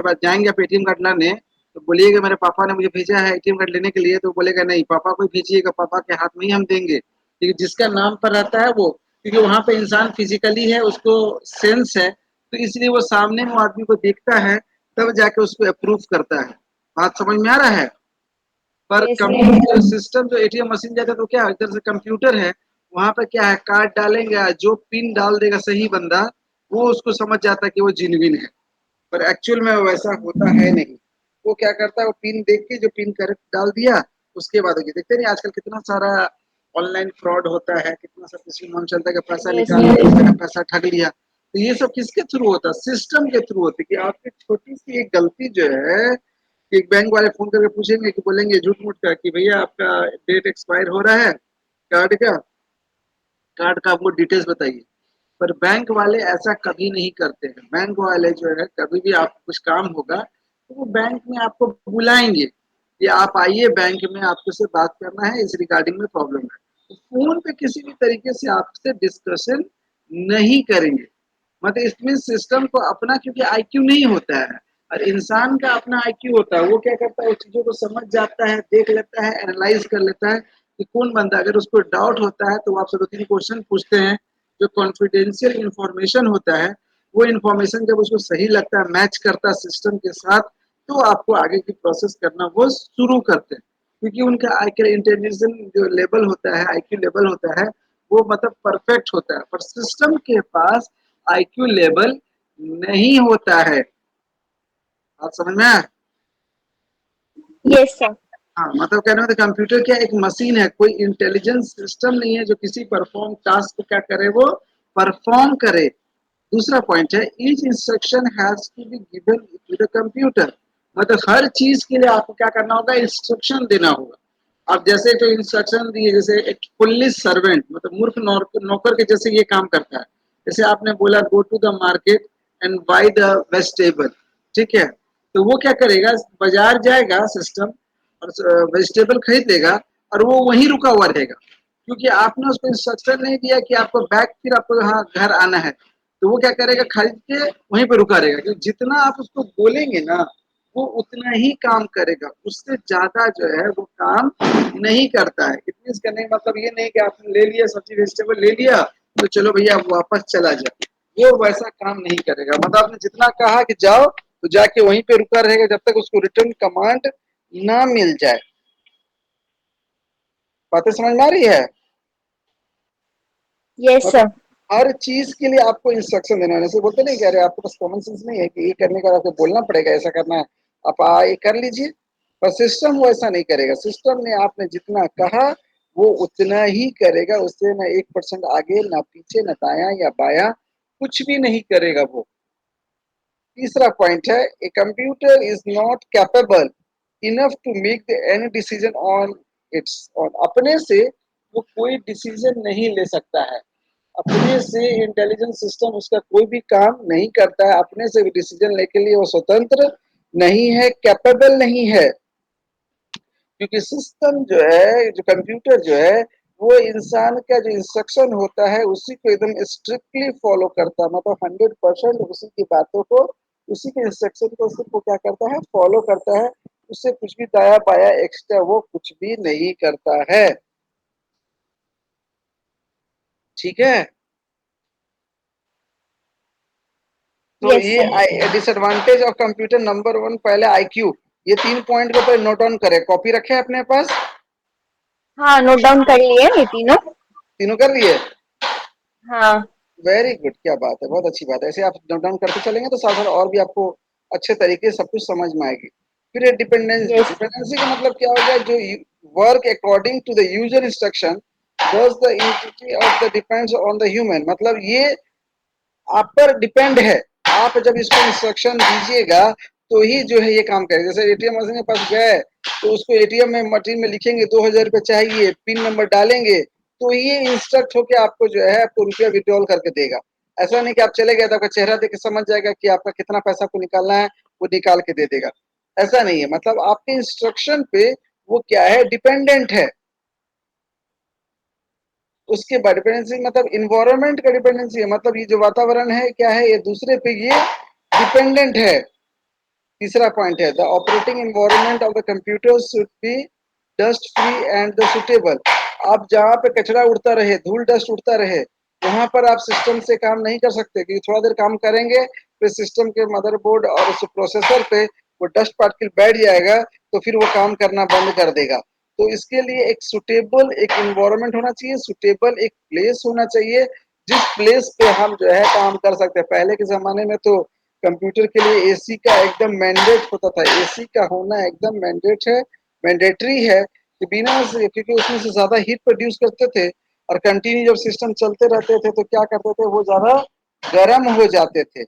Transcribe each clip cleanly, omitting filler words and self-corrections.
बाद जाएंगे आप एटीएम कार्ड लाने, तो बोलिएगा मेरे पापा ने मुझे भेजा है एटीएम कार्ड लेने के लिए, तो बोलेगा नहीं पापा को भेजिएगा, पापा के हाथ में ही हम देंगे, क्योंकि जिसका नाम पर रहता है वो, क्योंकि वहां पे इंसान फिजिकली है, उसको सेंस है, तो इसलिए वो सामने में आदमी को देखता है, तब जाके उसको अप्रूव करता है। बात समझ में आ रहा है? पर यस सर। कंप्यूटर सिस्टम जो एटीएम मशीन जाता है तो क्या इधर से कंप्यूटर है, वहां पे क्या है कार्ड डालेंगे, जो पिन डाल देगा सही बंदा, वो उसको समझ जाता है कि वो जेन्युइन है। पर एक्चुअल में वैसा होता है नहीं। वो क्या करता है, वो पिन देख के जो पिन करेक्ट डाल दिया, उसके बाद होगी। देखते नहीं आजकल कितना सारा ऑनलाइन फ्रॉड होता है, कितना सा किसी को मालूम चलता है कि पैसा यस निकाल लिया, सर। किसी का पैसा ठग लिया। तो ये सब किसके थ्रू होता है? सिस्टम के थ्रू होती है, कि आपकी छोटी सी एक गलती जो है, एक बैंक वाले फोन करके पूछेंगे कि बोलेंगे झूठ मूठ का कि भैया आपका डेट एक्सपायर हो रहा है कार्ड का, कार्ड का आपको डिटेल्स बताइए। पर बैंक वाले ऐसा कभी नहीं करते हैं। बैंक वाले जो है कभी भी आपको कुछ काम होगा तो वो बैंक में आपको बुलाएंगे कि आप आइए बैंक में, आपको से बात करना है, इस रिगार्डिंग में प्रॉब्लम है। तो फोन पे किसी भी तरीके से आपसे डिस्कशन नहीं करेंगे। मतलब इसमें सिस्टम को अपना क्योंकि आईक्यू नहीं होता है, और इंसान का अपना आईक्यू होता है। वो क्या करता है, वो चीजों को समझ जाता है, देख लेता है, एनालाइज कर लेता है कि कौन बंदा, अगर उसको डाउट होता है तो वो आपसे 2-3 क्वेश्चन पूछते हैं। जो कॉन्फिडेंशियल इंफॉर्मेशन होता है, वो इंफॉर्मेशन जब उसको सही लगता है, मैच करता है सिस्टम के साथ, तो आपको आगे की प्रोसेस करना वो शुरू करते हैं। क्योंकि उनका आईक्यू इंटेलिजेंस जो लेवल होता है, आईक्यू लेवल होता है, वो मतलब परफेक्ट होता है। पर सिस्टम के पास आईक्यू लेवल नहीं होता है। आप समझ में आया? Yes sir. हाँ, मतलब कहने में कंप्यूटर क्या एक मशीन है, कोई इंटेलिजेंस सिस्टम नहीं है जो किसी परफॉर्म टास्क को क्या करे, वो परफॉर्म करे। दूसरा पॉइंट है each instruction has to be given to the computer. मतलब हर चीज के लिए आपको क्या करना होगा, इंस्ट्रक्शन देना होगा। अब जैसे जो इंस्ट्रक्शन दिए, जैसे एक पुलिस सर्वेंट मतलब मूर्ख नौकर के जैसे ये काम करता है। जैसे आपने बोला go to the market and buy the vegetable, ठीक है, तो वो क्या करेगा, बाजार जाएगा सिस्टम और वेजिटेबल खरीद लेगा, और वो वहीं रुका हुआ रहेगा, क्योंकि आपने उसको इंस्ट्रक्शन नहीं दिया कि आपको बैक फिर आपको यहाँ घर आना है। तो वो क्या करेगा, खरीद के वहीं पे रुका रहेगा, क्योंकि जितना आप उसको बोलेंगे ना, वो उतना ही काम करेगा, उससे ज्यादा जो है वो काम नहीं करता है। इट मीन्स करने का मतलब ये नहीं कि आपने ले लिया सब्जी वेजिटेबल ले लिया तो चलो भैया आप वापस चला जाए, वो वैसा काम नहीं करेगा। मतलब आपने जितना कहा कि जाओ, तो जाके वहीं पे रुका रहेगा जब तक उसको रिटर्न कमांड ना मिल जाए। बातें समझ में आ रही है? यस मतलब सर। हर चीज के लिए आपको इंस्ट्रक्शन देना है। जैसे बोलते नहीं, कह रहे आपके पास कॉमन सेंस नहीं है कि ये करने का आपको बोलना पड़ेगा, ऐसा करना है, आप ये कर लीजिए। पर सिस्टम वो ऐसा नहीं करेगा। सिस्टम ने आपने जितना कहा वो उतना ही करेगा, उससे ना 1% आगे ना पीछे ना दाया या बाया, कुछ भी नहीं करेगा वो। तीसरा पॉइंट है a computer is not capable enough to make any decision on its own. अपने से वो कोई डिसीजन नहीं ले सकता है। अपने से इंटेलिजेंस सिस्टम उसका कोई भी काम नहीं करता है। अपने से भी डिसीजन लेने के लिए वो स्वतंत्र नहीं है, कैपेबल नहीं है। क्योंकि सिस्टम जो है, जो कंप्यूटर जो है, वो इंसान का जो इंस्ट्रक्शन होता है उसी को एकदम स्ट्रिक्टली फॉलो करता है। मतलब 100% उसी की बातों को, उसी के इंस्ट्रक्शन को सिर्फ वो क्या करता है, फॉलो करता है। उससे कुछ भी दाया बाया एक्स्ट्रा वो कुछ भी नहीं करता है। ठीक है? तो यस सर। ये डिसएडवांटेज ऑफ कंप्यूटर नंबर 1 पहले आईक्यू। ये 3 पॉइंट को पहले नोट डाउन करें, कॉपी रखे अपने पास। हाँ, नोट डाउन कर लिए ये तीनों। तीनों कर लिए? हाँ। वेरी गुड, क्या बात है, बहुत अच्छी बात है। ऐसे आप नोट डाउन करते चलेंगे तो साथ साथ और भी आपको अच्छे तरीके से सब कुछ समझ में आएगी। फिर ये डिपेंडेंसी। यस। डिपेंडेंसी का मतलब क्या हो गया, जो work according to the user instruction does the entity of the depends on the human। मतलब ये आप पर डिपेंड है। आप जब इसको इंस्ट्रक्शन दीजिएगा तो ही जो है ये काम करेगा। जैसे एटीएम मशीन के पास गए तो उसको एटीएम में मशीन में लिखेंगे 2000 रुपये चाहिए, पिन नंबर डालेंगे, तो ये इंस्ट्रक्ट होकर आपको जो है आपको रुपया विड्रॉल करके देगा। ऐसा नहीं कि आप चले गए तो आपका चेहरा देख के समझ जाएगा कि आपका कितना पैसा को निकालना है, वो निकाल के दे देगा। ऐसा नहीं है। मतलब आपके इंस्ट्रक्शन पे वो क्या है, डिपेंडेंट है। उसके बाद डिपेंडेंसी मतलब इन्वायरमेंट का डिपेंडेंसी है। मतलब ये जो वातावरण है क्या है, ये दूसरे पे ये डिपेंडेंट है। तीसरा पॉइंट है the operating environment of the computer should be dust free and the suitable. आप जहाँ पे कचरा उड़ता रहे, धूल डस्ट उड़ता रहे, वहां पर आप सिस्टम से काम नहीं कर सकते, क्योंकि थोड़ा देर काम करेंगे फिर सिस्टम के मदरबोर्ड और उस प्रोसेसर पे वो डस्ट पार्टिकल बैठ जाएगा, तो फिर वो काम करना बंद कर देगा। तो इसके लिए एक सुटेबल एक इन्वायरमेंट होना चाहिए, सुटेबल एक प्लेस होना चाहिए जिस प्लेस पे हम जो है काम कर सकते हैं। पहले के जमाने में तो कंप्यूटर के लिए एसी का एकदम मैंडेट होता था, एसी का होना एकदम मैंडेट है, मैंडेटरी है कि बिना क्योंकि उसमें से ज्यादा हीट प्रोड्यूस करते थे और कंटिन्यू जब सिस्टम चलते रहते थे तो क्या करते थे, वो ज्यादा गर्म हो जाते थे,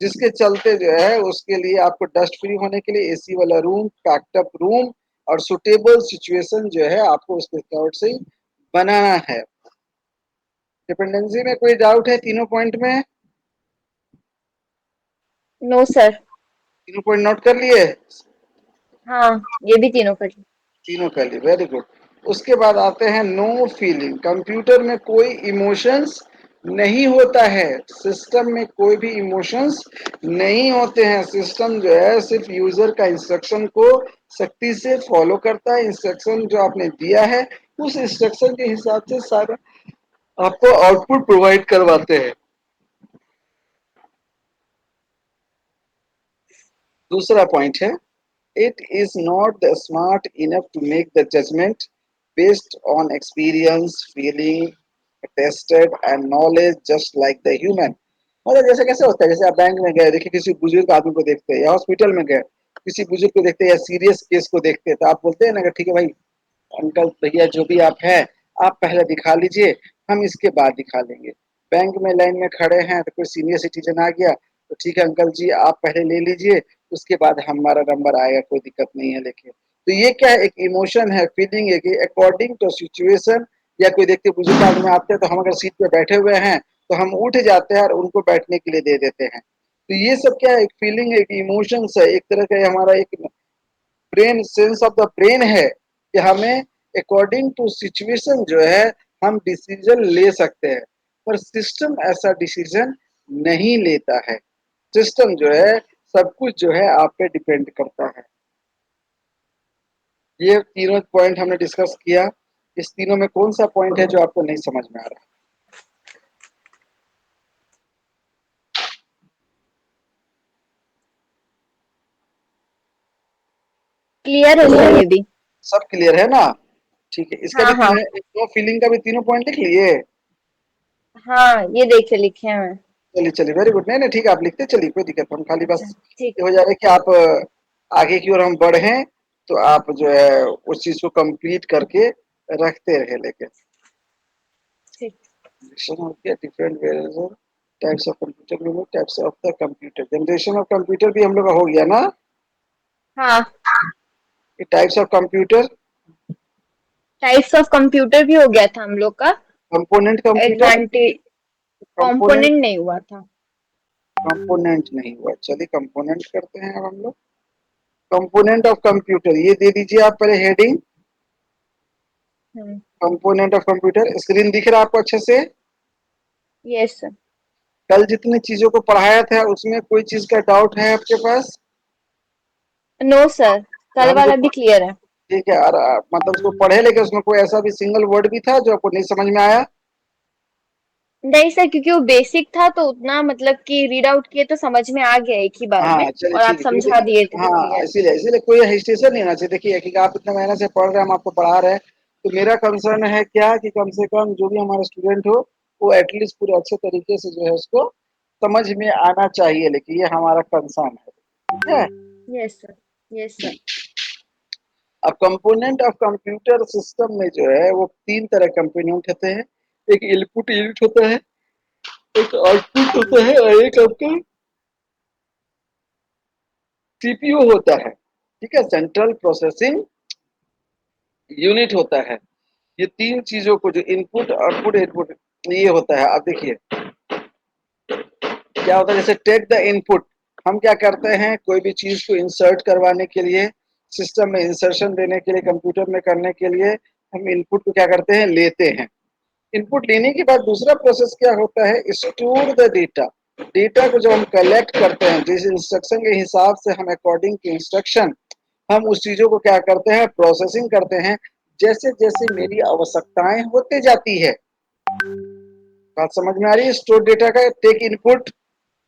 जिसके चलते जो है उसके लिए आपको डस्ट फ्री होने के लिए एसी वाला रूम, पैक्ड अप रूम और सुटेबल सिचुएशन जो है आपको उसके अकॉर्ड से बनाना है। डिपेंडेंसी में कोई डाउट है तीनों पॉइंट में? No sir. तीनों पॉइंट नोट कर लिए? हाँ, ये भी तीनों कर ली। तीनों कर लिए, वेरी गुड। उसके बाद आते हैं नो फीलिंग। कंप्यूटर में कोई इमोशंस नहीं होता है, सिस्टम में कोई भी इमोशंस नहीं होते हैं। सिस्टम जो है सिर्फ यूजर का इंस्ट्रक्शन को सख्ती से फॉलो करता है, इंस्ट्रक्शन जो आपने दिया है उस इंस्ट्रक्शन के हिसाब से सारा आपको आउटपुट प्रोवाइड करवाते हैं। दूसरा पॉइंट है it is not the smart enough to make the judgment based on experience, feeling, tested and knowledge just like the human। मतलब जैसे कैसे होता है, जैसे आप बैंक में गए, देखिए किसी बुजुर्ग आदमी को देखते हैं, या हॉस्पिटल में गए किसी बुजुर्ग को देखते हैं या सीरियस केस को देखते हैं, तो आप बोलते हैं ना कि ठीक है भाई, अंकल भैया जो भी आप है, आप पहले दिखा लीजिए, हम इसके बाद दिखा लेंगे। बैंक में लाइन में खड़े हैं तो कोई सीनियर सिटीजन आ गया, तो ठीक है अंकल जी आप पहले ले लीजिए, उसके बाद हमारा नंबर आएगा, कोई दिक्कत नहीं है लेके। तो ये क्या है, एक इमोशन है, फीलिंग है कि अकॉर्डिंग टू सिचुएशन, या कोई देखते बुजुर्ग आदमी आते हैं तो हम अगर सीट पे बैठे हुए हैं तो हम उठ जाते हैं और उनको बैठने के लिए दे देते हैं। तो ये सब क्या है, एक फीलिंग है, एक इमोशंस है, एक तरह का हमारा एक brain, sense of the brain है कि हमें अकॉर्डिंग टू सिचुएशन जो है हम डिसीजन ले सकते हैं। पर सिस्टम ऐसा डिसीजन नहीं लेता है। सिस्टम जो है सब कुछ जो है आप पे डिपेंड करता है। ये तीनों पॉइंट हमने डिस्कस किया। इस तीनों में कौन सा पॉइंट है जो आपको नहीं समझ में आ रहा? क्लियर है सर ये भी। सब क्लियर है ना? ठीक है, इसका हाँ भी हाँ। तीनों फीलिंग का भी तीनों पॉइंट लिख लिए? हाँ, ये देखे लिखे हैं मैं। चलिए चलिए, वेरी गुड। नहीं नहीं ठीक है, आप लिखते चलिए, कोई दिक्कत, हम खाली बस ठीक। ये हो जा रहा है कि आप आगे की ओर हम बढ़े, तो आप जो है उस चीज को कंप्लीट करके रखते रहे लेके। ठीक। Different types of computer, types of the computer, generation of computer भी हम लोग का हो गया ना? हाँ, types of computer, types of computer भी हो गया था हम लोग का। Component computer, advantage component component नहीं हुआ था। कंपोनेंट नहीं हुआ। चलिए कंपोनेंट करते हैं अब हम लोग। कंपोनेंट ऑफ कंप्यूटर ये दे दीजिए आप पहले heading, hmm. Component of computer. Screen दिख रहा है आपको अच्छे से? Yes sir. कल जितनी चीजों को पढ़ाया था उसमें कोई चीज का डाउट है आपके पास? नो सर, कल हम जो वाला भी क्लियर है। ठीक है, और मतलब उसको पढ़े, लेकिन उसमें कोई ऐसा भी सिंगल वर्ड भी था जो आपको नहीं समझ में आया? नहीं सर, क्योंकि वो बेसिक था तो उतना मतलब कि रीड आउट किए तो समझ में आ गया एक ही बार में, हाँ चलिए और आप ठीक है, समझा क्योंकि दिए थे तो हाँ क्लियर। इसीलिए इसीलिए कोई हेजिटेशन नहीं होना चाहिए। देखिए कि आप इतने महीने से पढ़ रहे हैं, हम आपको पढ़ा रहे हैं, तो मेरा कंसर्न है क्या कि कम से कम जो भी हमारा स्टूडेंट हो वो एटलीस्ट पूरे अच्छे तरीके से जो है उसको समझ में आना चाहिए, लेकिन ये हमारा कंसर्न है, ठीक है? Yes sir. Yes sir. अब कंपोनेंट ऑफ कंप्यूटर सिस्टम में जो है वो तीन तरह कंपोनेंट होते हैं। एक इनपुट यूनिट होता है, एक आउटपुट होता है, और एक आपका सीपीयू होता है। ठीक है, सेंट्रल प्रोसेसिंग यूनिट होता है। ये तीन चीजों को, जो इनपुट आउटपुट इनपुट, ये होता है। अब देखिए क्या होता है, जैसे टेक द इनपुट, हम क्या करते हैं कोई भी चीज को इंसर्ट करवाने के लिए, सिस्टम में इंसर्शन देने के लिए, कंप्यूटर में करने के लिए हम इनपुट को क्या करते हैं, लेते हैं। इनपुट लेने के बाद दूसरा प्रोसेस क्या होता है, स्टोर द डेटा। डेटा को जब हम कलेक्ट करते हैं जिस इंस्ट्रक्शन के हिसाब से हम अकॉर्डिंग टू इंस्ट्रक्शन हम उस चीजों को क्या करते हैं, प्रोसेसिंग करते हैं जैसे जैसे मेरी आवश्यकताएं होते जाती है। बात समझ में आ रही है? स्टोर डेटा का टेक इनपुट,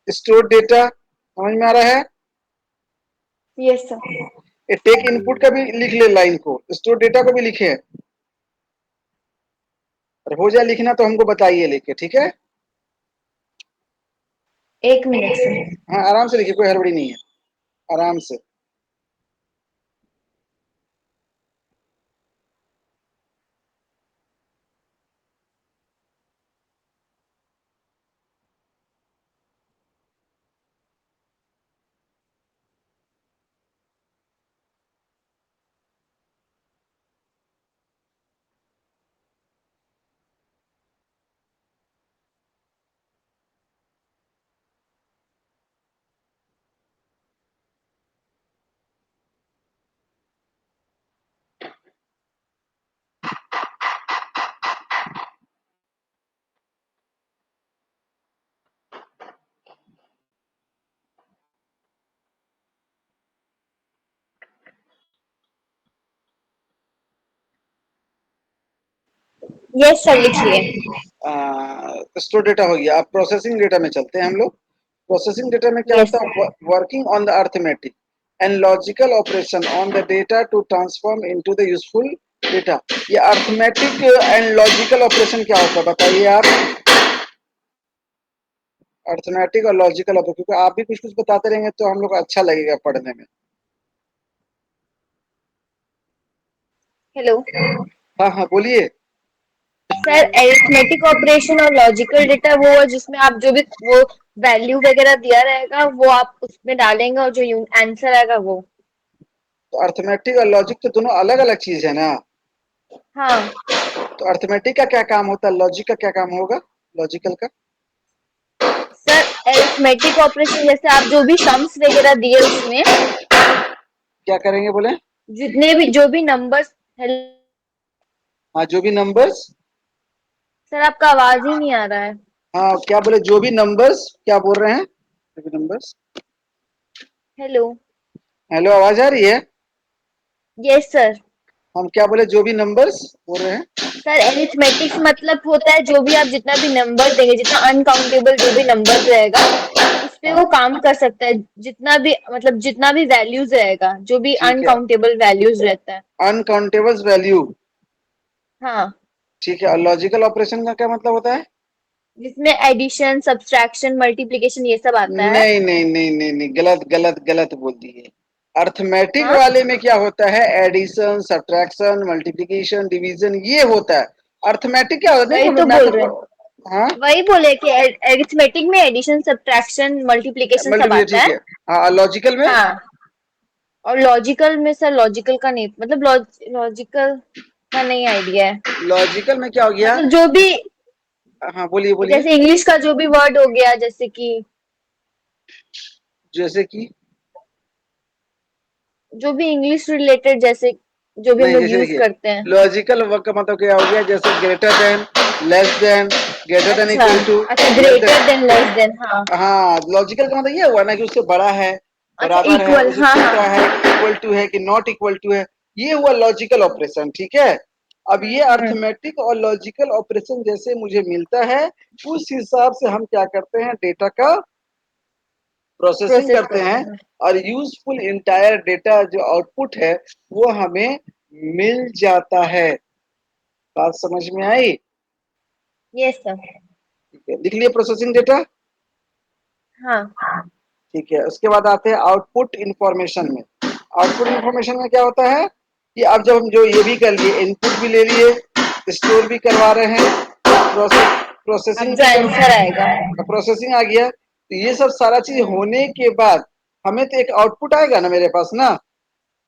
स्टोर डेटा समझ में आ रहा है? Yes sir. ये टेक इनपुट का भी लिख ले लाइन को, स्टोर डेटा को भी लिखे। और हो जाए लिखना तो हमको बताइए लिख के, ठीक है? एक मिनट सर। हाँ आराम से लिखिए, कोई हड़बड़ी नहीं है, आराम से। यस सर लिखिए। स्टोर डेटा हो गया। अब प्रोसेसिंग डेटा में चलते हैं हम लोग। प्रोसेसिंग डेटा में क्या यस होता सर। है, working on the arithmetic and logical operation on the data to transform into the useful data. ये अर्थमेटिक एंड लॉजिकल ऑपरेशन क्या होता है बताइए आप? अर्थमेटिक और लॉजिकल ऑपरेशन, क्योंकि आप भी कुछ कुछ बताते रहेंगे तो हम लोग को अच्छा लगेगा पढ़ने में। हेलो हाँ हाँ बोलिए। सर, एरिथमेटिक ऑपरेशन और लॉजिकल डेटा वो है जिसमें आप जो भी वो वैल्यू वगैरह दिया रहेगा वो आप उसमें डालेंगे और जो आंसर आएगा वो। तो अर्थमेटिक और लॉजिक तो दोनों अलग अलग चीज है ना। हाँ तो अर्थमेटिक का क्या काम होता है, लॉजिक का क्या काम होगा, लॉजिकल का? सर, एरिथमेटिक ऑपरेशन जैसे आप जो भी सम्स वगैरह दिए उसमें क्या करेंगे बोले? जितने भी जो भी नंबर्स। हाँ जो भी नंबर्स। सर आपका आवाज ही नहीं आ रहा है। हाँ क्या बोले, जो भी नंबर्स, क्या बोल रहे हैं, जो भी नंबर्स। हेलो। हेलो आवाज आ रही है? Yes sir. हम क्या बोले, जो भी नंबर्स बोल रहे हैं। सर एरिथमेटिक्स मतलब होता है जो भी आप जितना भी नंबर्स देंगे, जितना अनकाउंटेबल जो भी नंबर्स रहेगा उस पे वो काम कर सकता है। जितना भी मतलब जितना भी वैल्यूज रहेगा, जो भी ठीक है, अनकाउंटेबल वैल्यूज रहता है। Uncountable value. हाँ, ठीक है, और लॉजिकल ऑपरेशन का क्या मतलब होता है? जिसमें एडिशन, सब्सट्रैक्शन, मल्टीप्लिकेशन ये सब आता है। नहीं नहीं नहीं नहीं नहीं, गलत गलत गलत बोल दिए। अर्थमेटिक हाँ, वाले में क्या होता है, एडिशन, सब्ट्रैक्शन, मल्टीप्लिकेशन, डिवीजन, ये होता है। अर्थमेटिक क्या होता है, वही देखो तो बोल रहे मैथ। हैं। हाँ वही बोले कि एरिथमेटिक में एडिशन, सब्ट्रैक्शन, मल्टीप्लिकेशन सब मल्टीप्लिकेशन, आता ठीक है। है। हाँ लॉजिकल में? हाँ, और लॉजिकल में सर लॉजिकल का नहीं, मतलब लॉजिकल का नहीं आइडिया है। लॉजिकल में क्या हो गया? मतलब जो भी हाँ बोलिए बोलिए। जैसे इंग्लिश का जो भी वर्ड हो गया, जैसे कि जैसे कि? जो भी इंग्लिश रिलेटेड, जैसे जो भी हम नहीं लोग जैसे यूज देखिए, करते हैं। लॉजिकल वर्क का मतलब क्या हो गया, जैसे greater than, less than, greater than अच्छा। इक्वल टू, अच्छा, less greater than. Than, less than, हाँ। हाँ लॉजिकल का मतलब ये हुआ ना कि उससे बड़ा है, अच्छा, बराबर है, इक्वल, उससे हाँ हाँ। छोटा है, इक्वल टू है कि नॉट इक्वल टू है। ये हुआ लॉजिकल ऑपरेशन, ठीक है। अब ये हम्म। अर्थमेटिक और लॉजिकल ऑपरेशन जैसे मुझे मिलता है उस हिसाब से हम क्या करते हैं, डेटा का प्रोसेसिंग प्रोसेस करते करते हैं। हैं। और यूजफुल इंटायर डेटा जो आउटपुट है वो हमें मिल जाता है। बात समझ में आई? Yes sir. ठीक है, लिख लिए प्रोसेसिंग डेटा। हाँ। ठीक है, उसके बाद आते हैं आउटपुट इंफॉर्मेशन में। आउटपुट इंफॉर्मेशन में क्या होता है कि अब जब हम जो ये भी कर लिए, इनपुट भी ले लिए, स्टोर भी करवा रहे हैं, अब प्रोसेसिंग जो भी कर, आंसर आएगा प्रोसेसिंग आ गया, तो ये सब सारा चीज हम्म होने के बाद हमें तो एक आउटपुट आएगा ना मेरे पास ना।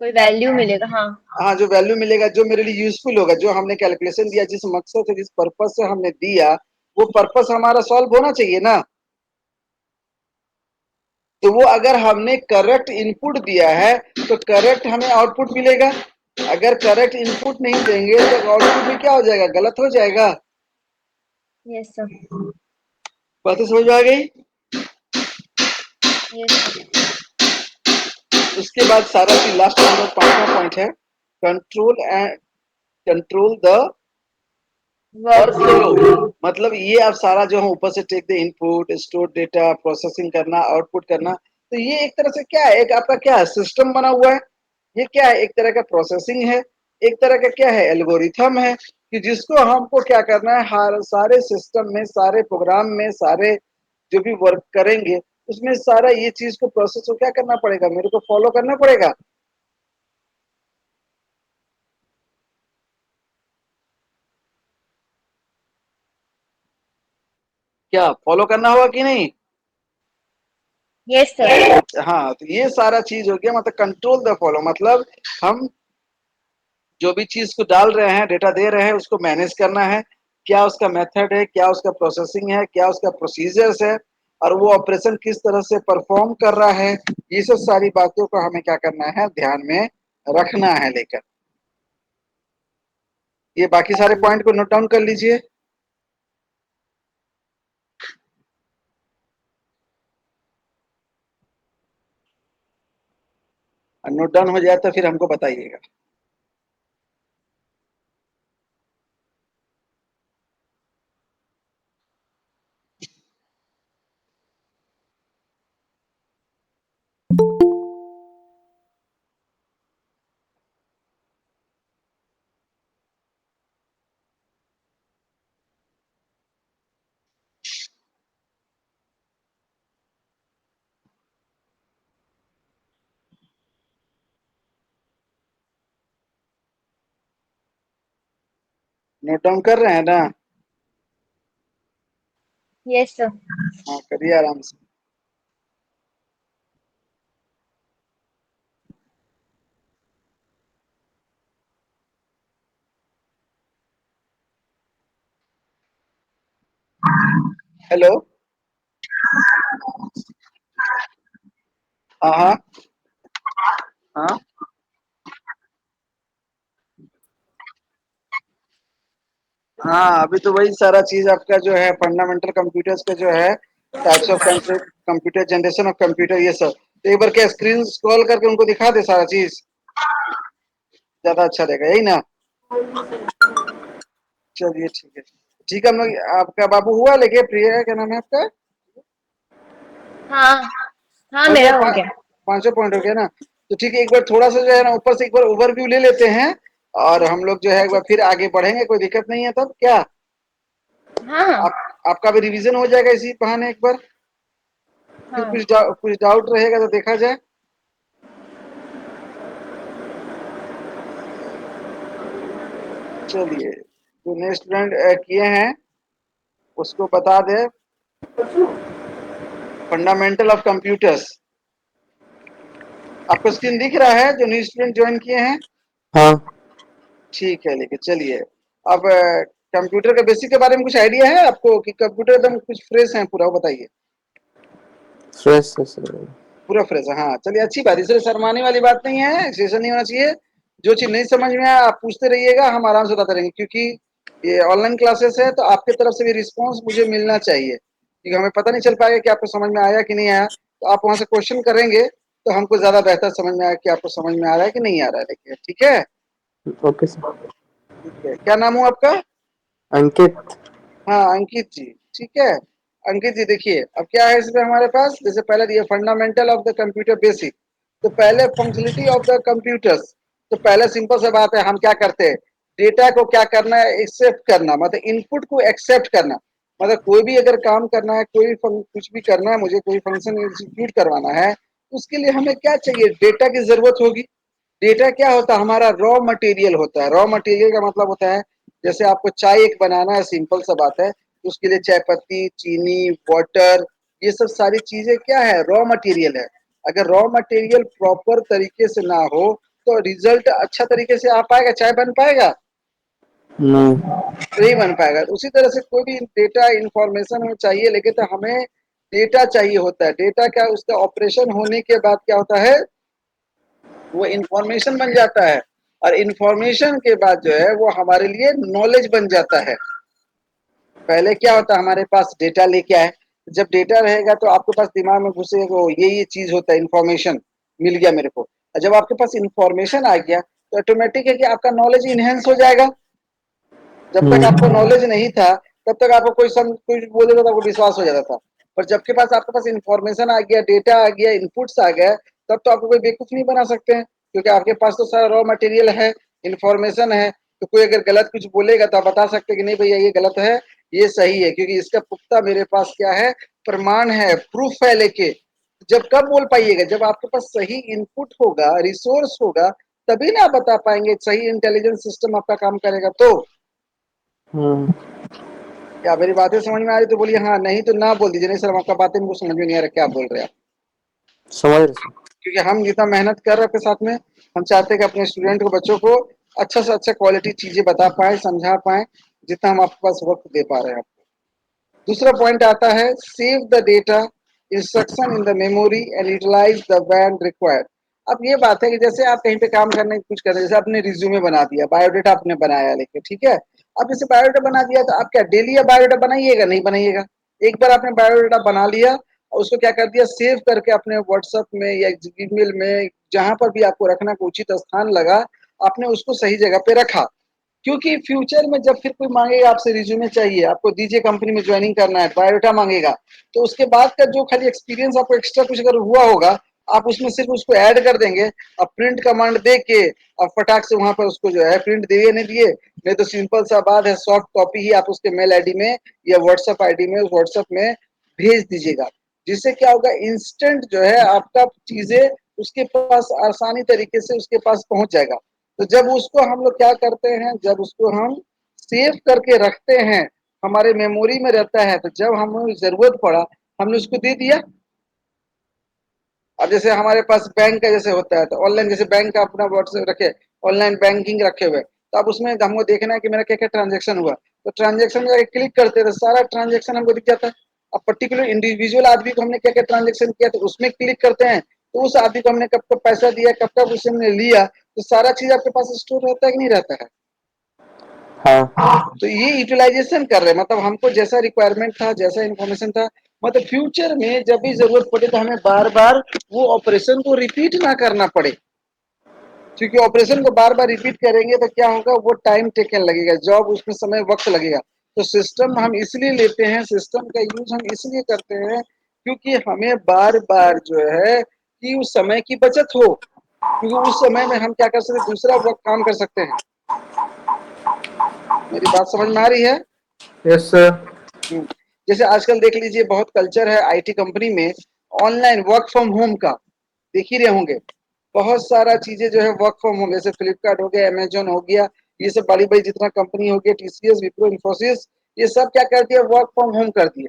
कोई वैल्यू मिलेगा, हाँ। हाँ जो वैल्यू मिलेगा, जो मेरे लिए यूजफुल होगा, जो हमने कैलकुलेशन दिया, जिस मकसद से, जिस पर्पज से हमने दिया, वो पर्पज हमारा सॉल्व होना चाहिए ना। तो वो अगर हमने करेक्ट इनपुट दिया है तो करेक्ट हमें आउटपुट मिलेगा। अगर करेक्ट इनपुट नहीं देंगे तो आउटपुट में क्या हो जाएगा, गलत हो जाएगा। Yes sir. बातें समझ में आ गई? Yes sir. उसके बाद सारा चीज लास्ट नंबर 5वां पॉइंट है, control the work flow. Workflow. मतलब ये आप सारा जो है ऊपर से take the input, store data, processing करना, आउटपुट करना, तो ये एक तरह से क्या है, एक आपका क्या है, सिस्टम बना हुआ है। ये क्या है, एक तरह का प्रोसेसिंग है, एक तरह का क्या है, एल्गोरिथम है, कि जिसको हमको क्या करना है, हर सारे सिस्टम में, सारे प्रोग्राम में, सारे जो भी वर्क करेंगे उसमें सारा ये चीज को प्रोसेस को क्या करना पड़ेगा, मेरे को फॉलो करना पड़ेगा। क्या फॉलो करना होगा कि नहीं? Yes sir. हाँ, तो ये सारा चीज हो गया, मतलब कंट्रोल द फॉलो, मतलब हम जो भी चीज को डाल रहे हैं, डेटा दे रहे हैं, उसको मैनेज करना है, क्या उसका मेथड है, क्या उसका प्रोसेसिंग है, क्या उसका प्रोसीजर्स है, और वो ऑपरेशन किस तरह से परफॉर्म कर रहा है, ये सब सारी बातों को हमें क्या करना है, ध्यान में रखना है लेकर। ये बाकी सारे पॉइंट को नोट डाउन कर लीजिए। नोट डाउन हो जाए तो फिर हमको बताइएगा। नोट डाउन कर रहे हैं ना? Yes sir. हाँ, करिए आराम से। हेलो। हाँ हाँ। हाँ हाँ, अभी तो वही सारा चीज आपका जो है, फंडामेंटल कंप्यूटर्स का जो है, types of computer, generation of computer, ये सब तो एक बार क्या स्क्रीन स्क्रॉल करके उनको दिखा दे सारा चीज, ज्यादा अच्छा रहेगा, यही ना? चलिए ठीक है। ठीक है, हम लोग, आपका बाबू हुआ लेके, प्रिया क्या नाम है आपका? हाँ हाँ, हो गया, मेरा हो गया। पांचों पॉइंट हो गया ना? तो ठीक है, एक बार थोड़ा सा जो है ना ऊपर से एक बार ओवरव्यू ले लेते हैं, और हम लोग जो है एक बार फिर आगे बढ़ेंगे, कोई दिक्कत नहीं है तब क्या? हाँ हाँ। आपका भी रिवीजन हो जाएगा इसी बहाने एक बार, फिर हाँ। कुछ डाउट रहेगा तो देखा जाए। चलिए, जो नए स्टूडेंट किए हैं उसको बता दे, फंडामेंटल ऑफ कंप्यूटर्स। आपको स्क्रीन दिख रहा है जो न्यू स्टूडेंट ज्वाइन किए हैं? हाँ। ठीक है, लेके चलिए। अब कंप्यूटर के बेसिक के बारे में कुछ आइडिया है आपको, कि कंप्यूटर एकदम कुछ फ्रेश है पूरा, वो बताइए। फ्रेश है सर। पूरा फ्रेश है, हाँ चलिए, अच्छी बात, इसलिए शर्माने वाली बात नहीं है, स्टेशन नहीं होना चाहिए। जो चीज नहीं समझ में आया आप पूछते रहिएगा, हम आराम से बताते रहेंगे, क्योंकि ये ऑनलाइन क्लासेस है, तो आपकी तरफ से भी रिस्पॉन्स मुझे मिलना चाहिए, क्योंकि हमें पता नहीं चल पाएगा कि आपको समझ में आया कि नहीं आया। तो आप वहां से क्वेश्चन करेंगे तो हमको ज्यादा बेहतर समझ में आया कि आपको समझ में आ रहा है कि नहीं आ रहा है, देखिए ठीक है। Okay sir. ठीक है, क्या नाम हुआ आपका? अंकित। हाँ, अंकित जी। ठीक है, अंकित जी देखिए, अब क्या है इसमें हमारे पास, जैसे पहले दिया fundamental of the computer basic, तो पहले फंक्शनलिटी ऑफ द कंप्यूटर्स। तो पहले सिंपल सा बात है, हम क्या करते हैं, डेटा को क्या करना है, एक्सेप्ट करना, मतलब इनपुट को एक्सेप्ट करना। मतलब कोई भी अगर काम करना है, कुछ भी करना है, मुझे कोई फंक्शन एग्जीक्यूट करवाना है, तो उसके लिए हमें क्या चाहिए, डेटा की जरूरत होगी। डेटा क्या होता है, हमारा रॉ मटेरियल होता है। रॉ मटेरियल का मतलब होता है, जैसे आपको चाय एक बनाना है, सिंपल सा बात है, तो उसके लिए चाय पत्ती, चीनी, वाटर, ये सब सारी चीजें क्या है, रॉ मटेरियल है। अगर रॉ मटेरियल प्रॉपर तरीके से ना हो तो रिजल्ट अच्छा तरीके से आ पाएगा, चाय बन पाएगा? नहीं। नहीं बन पाएगा। उसी तरह से कोई भी डेटा इंफॉर्मेशन हमें चाहिए, लेकिन तो हमें डेटा चाहिए होता है। डेटा क्या, उसका ऑपरेशन होने के बाद क्या होता है, वो इंफॉर्मेशन बन जाता है, और इंफॉर्मेशन के बाद जो है वो हमारे लिए नॉलेज बन जाता है। पहले क्या होता है, हमारे पास डेटा लेके आए, जब डेटा रहेगा तो आपके पास दिमाग में घुसेगा, "ओ, ये चीज़ होता है, इन्फॉर्मेशन मिल गया मेरे को।" और जब आपके पास इन्फॉर्मेशन आ गया, तो ऑटोमेटिक है कि आपका नॉलेज एनहांस हो जाएगा। जब तक आपको नॉलेज नहीं था, तब तक आपको कोई बोल देता था, आपको विश्वास हो जाता था। पर जब के पास आपके पास इन्फॉर्मेशन आ गया, डेटा आ गया, इनपुट्स आ गए, तब तो आपको कोई बेवकूफ नहीं बना सकते हैं, क्योंकि आपके पास तो सारा रॉ मटेरियल है, इन्फॉर्मेशन है। तो कोई अगर गलत कुछ बोलेगा तो आप बता सकते हैं कि नहीं भैया ये गलत है, ये सही है, क्योंकि इसका पुख्ता मेरे पास क्या है, प्रमाण है, प्रूफ है लेके। जब कब बोल पाइएगा, जब आपके पास सही इनपुट होगा, रिसोर्स होगा, तभी ना आप बता पाएंगे। सही इंटेलिजेंस सिस्टम आपका काम करेगा तो। क्या मेरी बातें समझ में आ रही तो बोलिए हाँ, नहीं तो ना बोल दीजिए, नहीं सर आपका बातें मुझको समझ में नहीं आ रहा, क्या बोल रहे हैं आप। समझ रहे सर। क्योंकि हम जितना मेहनत कर रहे हैं आपके साथ में, हम चाहते हैं कि अपने स्टूडेंट को, बच्चों को अच्छा से अच्छा क्वालिटी चीजें बता पाए, समझा पाए, जितना हम आपके पास वक्त दे पा रहे हैं। दूसरा पॉइंट आता है, save the data instruction in the memory and utilise the when required. अब ये बात है कि जैसे आप कहीं पे काम करने की कुछ कर रहे हैं, जैसे आपने रिज्यूमे बना दिया, बायोडाटा आपने बनाया लेके, ठीक है। अब जैसे बायोडाटा बना दिया तो आप क्या डेली या बायोडाटा बनाइएगा? नहीं बनाइएगा। एक बार आपने बायोडाटा बना लिया और उसको क्या कर दिया, सेव करके अपने व्हाट्सएप में या जीमेल में, जहां पर भी आपको रखना को उचित स्थान लगा, आपने उसको सही जगह पे रखा। क्योंकि फ्यूचर में जब फिर कोई मांगेगा आपसे, रिज्यूमे चाहिए, आपको दीजिए कंपनी में ज्वाइनिंग करना है, बायोडाटा मांगेगा, तो उसके बाद का जो खाली एक्सपीरियंस आपको एक्स्ट्रा कुछ अगर हुआ होगा, आप उसमें सिर्फ उसको ऐड कर देंगे। अब प्रिंट कमांड दे के अब फटाक से वहां पर उसको जो है प्रिंट दिए नहीं दिए, नहीं तो सिंपल सा बात है, सॉफ्ट कॉपी ही आप उसके मेल आईडी में या व्हाट्सएप आईडी में, उस व्हाट्सएप में भेज दीजिएगा। जिससे क्या होगा, इंस्टेंट जो है आपका चीजें उसके पास आसानी तरीके से उसके पास पहुंच जाएगा। तो जब उसको हम लोग क्या करते हैं, जब उसको हम सेव करके रखते हैं, हमारे मेमोरी में रहता है, तो जब हमें जरूरत पड़ा, हमने उसको दे दिया। अब जैसे हमारे पास बैंक का जैसे होता है, तो ऑनलाइन जैसे बैंक का अपना व्हाट्सएप रखे, ऑनलाइन बैंकिंग रखे हुए, तो अब उसमें हमको देखना है कि मेरा क्या क्या ट्रांजेक्शन हुआ, तो ट्रांजेक्शन में क्लिक करते हैं तो सारा ट्रांजेक्शन हमको दिख जाता है। अब पर्टिकुलर इंडिविजुअल आदमी को हमने क्या क्या ट्रांजेक्शन किया, तो उसमें क्लिक करते हैं, तो उस आदमी को हमने कब कब पैसा दिया, कब कब उससे हमने लिया, तो सारा चीज आपके पास स्टोर रहता है कि नहीं रहता है। हाँ। तो ये यूटिलाइजेशन कर रहे हैं, मतलब हमको जैसा रिक्वायरमेंट था, जैसा इन्फॉर्मेशन था, मतलब फ्यूचर में जब भी जरूरत पड़े तो हमें बार बार वो ऑपरेशन को रिपीट ना करना पड़े। क्योंकि ऑपरेशन को बार बार रिपीट करेंगे तो क्या होगा, वो टाइम टेकन लगेगा, जॉब उसमें समय वक्त लगेगा। तो सिस्टम हम इसलिए लेते हैं, सिस्टम का यूज हम इसलिए करते हैं क्योंकि हमें बार बार जो है कि उस समय की बचत हो, क्योंकि उस समय में हम क्या कर सकते हैं, दूसरा वक्त काम कर सकते हैं। मेरी बात समझ में आ रही है? Yes sir. जैसे आजकल देख लीजिए, बहुत कल्चर है आईटी कंपनी में ऑनलाइन वर्क फ्रॉम होम का, देख ही रहे होंगे। बहुत सारा चीजें जो है वर्क फ्रॉम होम, जैसे फ्लिपकार्ट हो गया, अमेजोन हो गया, ये सब बड़ी बड़ी जितना कंपनी हो गया, टीसीएस, विप्रो, इन्फोसिस, ये सब क्या कर दिया, वर्क फ्रॉम होम कर दिए।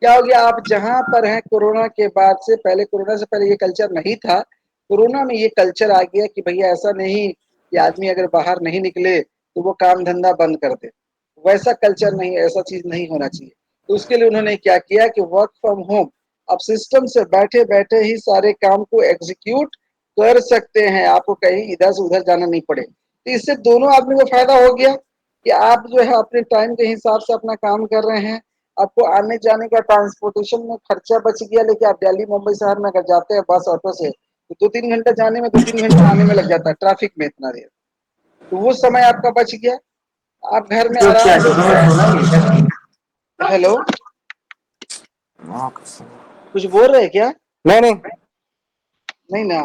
क्या हो गया, आप जहां पर हैं, कोरोना के बाद से, पहले कोरोना से पहले ये कल्चर नहीं था, कोरोना में ये कल्चर आ गया कि भैया ऐसा नहीं कि आदमी अगर बाहर नहीं निकले तो वो काम धंधा बंद कर दे। वैसा कल्चर नहीं, ऐसा चीज नहीं होना चाहिए। तो उसके लिए उन्होंने क्या किया कि वर्क फ्रॉम होम, आप सिस्टम से बैठे बैठे ही सारे काम को एग्जीक्यूट कर सकते हैं, आपको कहीं इधर से उधर जाना नहीं पड़े। तो इससे दोनों आदमी को फायदा हो गया कि आप जो है अपने टाइम के हिसाब से अपना काम कर रहे हैं, आपको आने जाने का ट्रांसपोर्टेशन में खर्चा बच गया। लेकिन आप दिल्ली मुंबई शहर में अगर जाते हैं बस ऑटो से, तो 2-3 घंटा जाने में, 2-3 घंटा आने में लग जाता है, ट्रैफिक में इतना देर, तो वो समय आपका बच गया। आप घर में आराम से। हेलो, कुछ बोल रहे हैं क्या? नहीं नहीं। नहीं ना,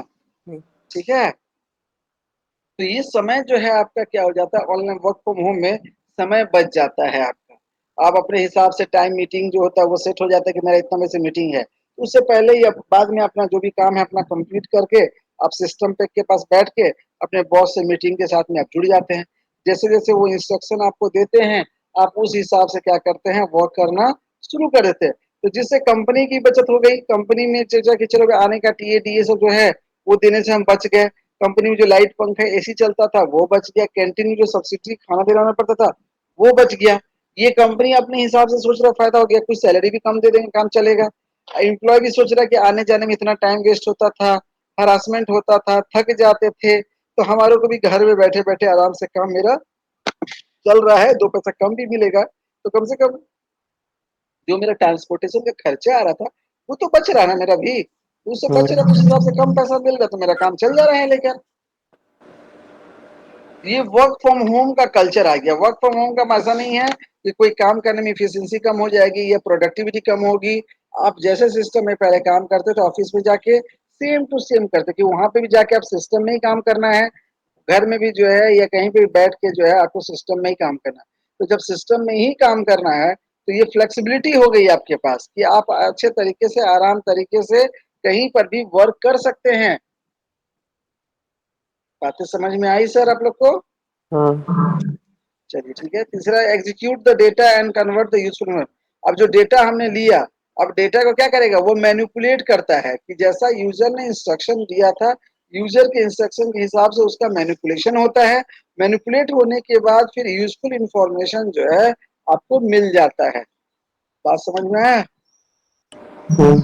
नहीं। ठीक है। तो ये समय जो है आपका क्या हो जाता है, ऑनलाइन वर्क फ्रॉम होम में समय बच जाता है आपका। आप अपने हिसाब से टाइम, मीटिंग जो होता है वो सेट हो जाता है कि मेरा इतना बजे से मीटिंग है, उससे पहले ही बाद में अपना जो भी काम है अपना कंप्लीट करके आप सिस्टम पे के पास बैठ के अपने बॉस से मीटिंग के साथ में आप जुड़ जाते हैं। जैसे जैसे वो इंस्ट्रक्शन आपको देते हैं, आप उस हिसाब से क्या करते हैं, वर्क करना शुरू कर देते हैं। तो जिससे कंपनी की बचत हो गई, कंपनी में चर्चा कि चलो आने का टीए डीए सब जो है वो देने से हम बच गए। कंपनी में जो लाइट पंखा एसी चलता था वो बच गया, कैंटीन में जो सब्सिडी खाना दिलाना पड़ता था वो बच गया। ये कंपनी अपने हिसाब से सोच रहा फायदा हो गया, कुछ सैलरी भी कम दे देंगे, काम चलेगा। एम्प्लॉय भी सोच रहा है कि आने जाने में इतना टाइम वेस्ट होता था, हरासमेंट होता था, थक जाते थे, तो हमारे को भी घर में बैठे बैठे आराम से काम मेरा चल रहा है, 2 पैसा कम भी मिलेगा, तो कम से कम जो मेरा ट्रांसपोर्टेशन का खर्चा आ रहा था वो तो बच रहा है ना मेरा भी, उससे बच रहा है तो उस हम्म हिसाब से कम पैसा मिल रहा तो मेरा काम चल जा रहा है लेकर। ये वर्क फ्रॉम होम का कल्चर आ गया। वर्क फ्रॉम होम का ऐसा नहीं है कि कोई काम करने में इफिशिएंसी कम हो जाएगी या प्रोडक्टिविटी कम होगी। आप जैसे सिस्टम में पहले काम करते थे ऑफिस में जाके सेम टू सेम करते कि वहां पे भी जाके आप सिस्टम में ही काम करना है, घर में भी जो है या कहीं पे भी बैठ के जो है आपको सिस्टम में ही काम करना है। तो जब सिस्टम में ही काम करना है तो ये फ्लेक्सिबिलिटी हो गई आपके पास कि आप अच्छे तरीके से आराम तरीके से कहीं पर भी वर्क कर सकते हैं। बातें समझ में आई सर आप लोग को? हाँ चलिए ठीक है। तीसरा, execute the data and convert the useful. अब जो डेटा हमने लिया, अब डेटा को क्या करेगा, वो मैनिपुलेट करता है कि जैसा यूजर ने इंस्ट्रक्शन दिया था, यूजर के इंस्ट्रक्शन के हिसाब से उसका मैनिपुलेशन होता है। मैनिपुलेट होने के बाद फिर यूजफुल इंफॉर्मेशन जो है आपको मिल जाता है। बात समझ में है? हम्म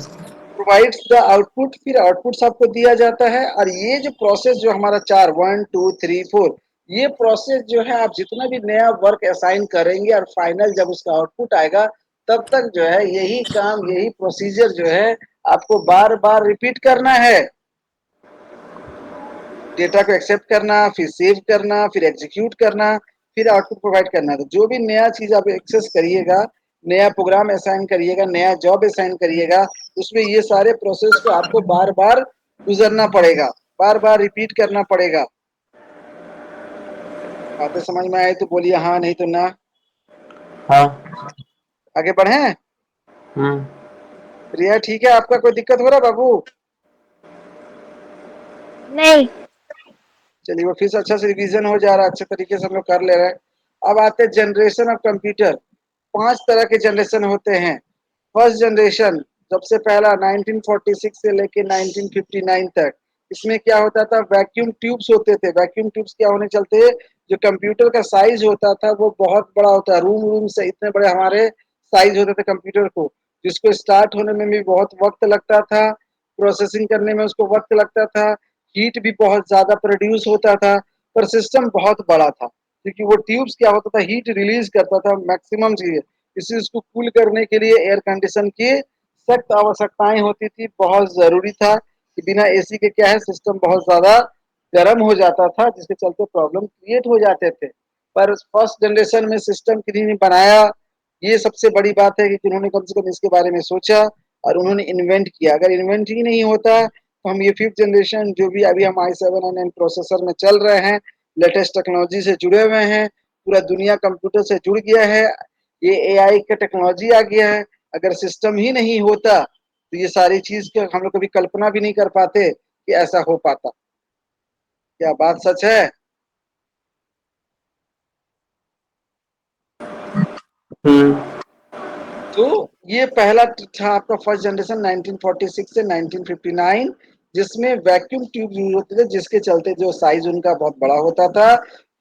प्रोवाइड्स द आउटपुट, फिर आउटपुट्स आपको दिया जाता है। और ये जो प्रोसेस जो हमारा चार 1 2 3 4, ये प्रोसेस जो है आप जितना भी नया वर्क असाइन करेंगे और फाइनल जब उसका आउटपुट आएगा तब तक जो है यही काम यही प्रोसीजर जो है आपको बार बार रिपीट करना है। डेटा को एक्सेप्ट करना, फिर सेव करना, फिर एग्जीक्यूट करना, फिर आउटपुट प्रोवाइड करना। तो जो भी नया चीज आप एक्सेस करिएगा, नया प्रोग्राम असाइन करिएगा, नया जॉब असाइन करिएगा, उसमें ये सारे प्रोसेस को आपको बार बार गुजरना पड़ेगा, बार बार रिपीट करना पड़ेगा। बातें समझ में आए तो बोलिए हाँ, नहीं तो ना। हाँ आगे बढ़े। हम्म रिया ठीक है? आपका कोई दिक्कत हो रहा बाबू? नहीं। चलिए वो फिर से अच्छा से रिवीजन हो जा रहा है, अच्छे तरीके से हम लोग कर ले रहे हैं। अब आते हैं जनरेशन ऑफ कंप्यूटर। 5 तरह के जनरेशन होते हैं। फर्स्ट जनरेशन, सबसे पहला 1946 से लेके 1959 तक। इसमें क्या होता था, वैक्यूम ट्यूब्स होते थे। वैक्यूम ट्यूब्स क्या होने चलते, जो कंप्यूटर का साइज होता था वो बहुत बड़ा होता है। रूम रूम से इतने बड़े हमारे साइज होते थे कंप्यूटर को, जिसको स्टार्ट होने में भी बहुत वक्त लगता था, प्रोसेसिंग करने में उसको वक्त लगता था, हीट भी बहुत ज्यादा प्रोड्यूस होता था, पर सिस्टम बहुत बड़ा था क्योंकि वो ट्यूब्स क्या होता था, हीट रिलीज करता था मैक्सिमम चीजें। इसी उसको कूल करने के लिए एयर कंडीशन की सख्त आवश्यकताएं होती थी। बहुत जरूरी था कि बिना एसी के क्या है, सिस्टम बहुत ज्यादा गर्म हो जाता था, जिसके चलते प्रॉब्लम क्रिएट हो जाते थे। पर फर्स्ट जनरेशन में सिस्टम किन्हीं ने बनाया, ये सबसे बड़ी बात है कि उन्होंने कम से कम इसके बारे में सोचा और उन्होंने इन्वेंट किया। अगर इन्वेंट ही नहीं होता तो हम ये फिफ्थ जनरेशन जो भी अभी हम i7 and प्रोसेसर में चल रहे हैं, लेटेस्ट टेक्नोलॉजी से जुड़े हुए हैं, पूरा दुनिया कंप्यूटर से जुड़ गया है, ये एआई का टेक्नोलॉजी आ गया है। अगर सिस्टम ही नहीं होता तो ये सारी चीज के हम लोग कभी कल्पना भी नहीं कर पाते कि ऐसा हो पाता। क्या बात सच है? हम्म तो ये पहला था आपका फर्स्ट जनरेशन 1946 से 1959, जिसमें वैक्यूम ट्यूब यूज होते थे, जिसके चलते जो साइज उनका बहुत बड़ा होता था,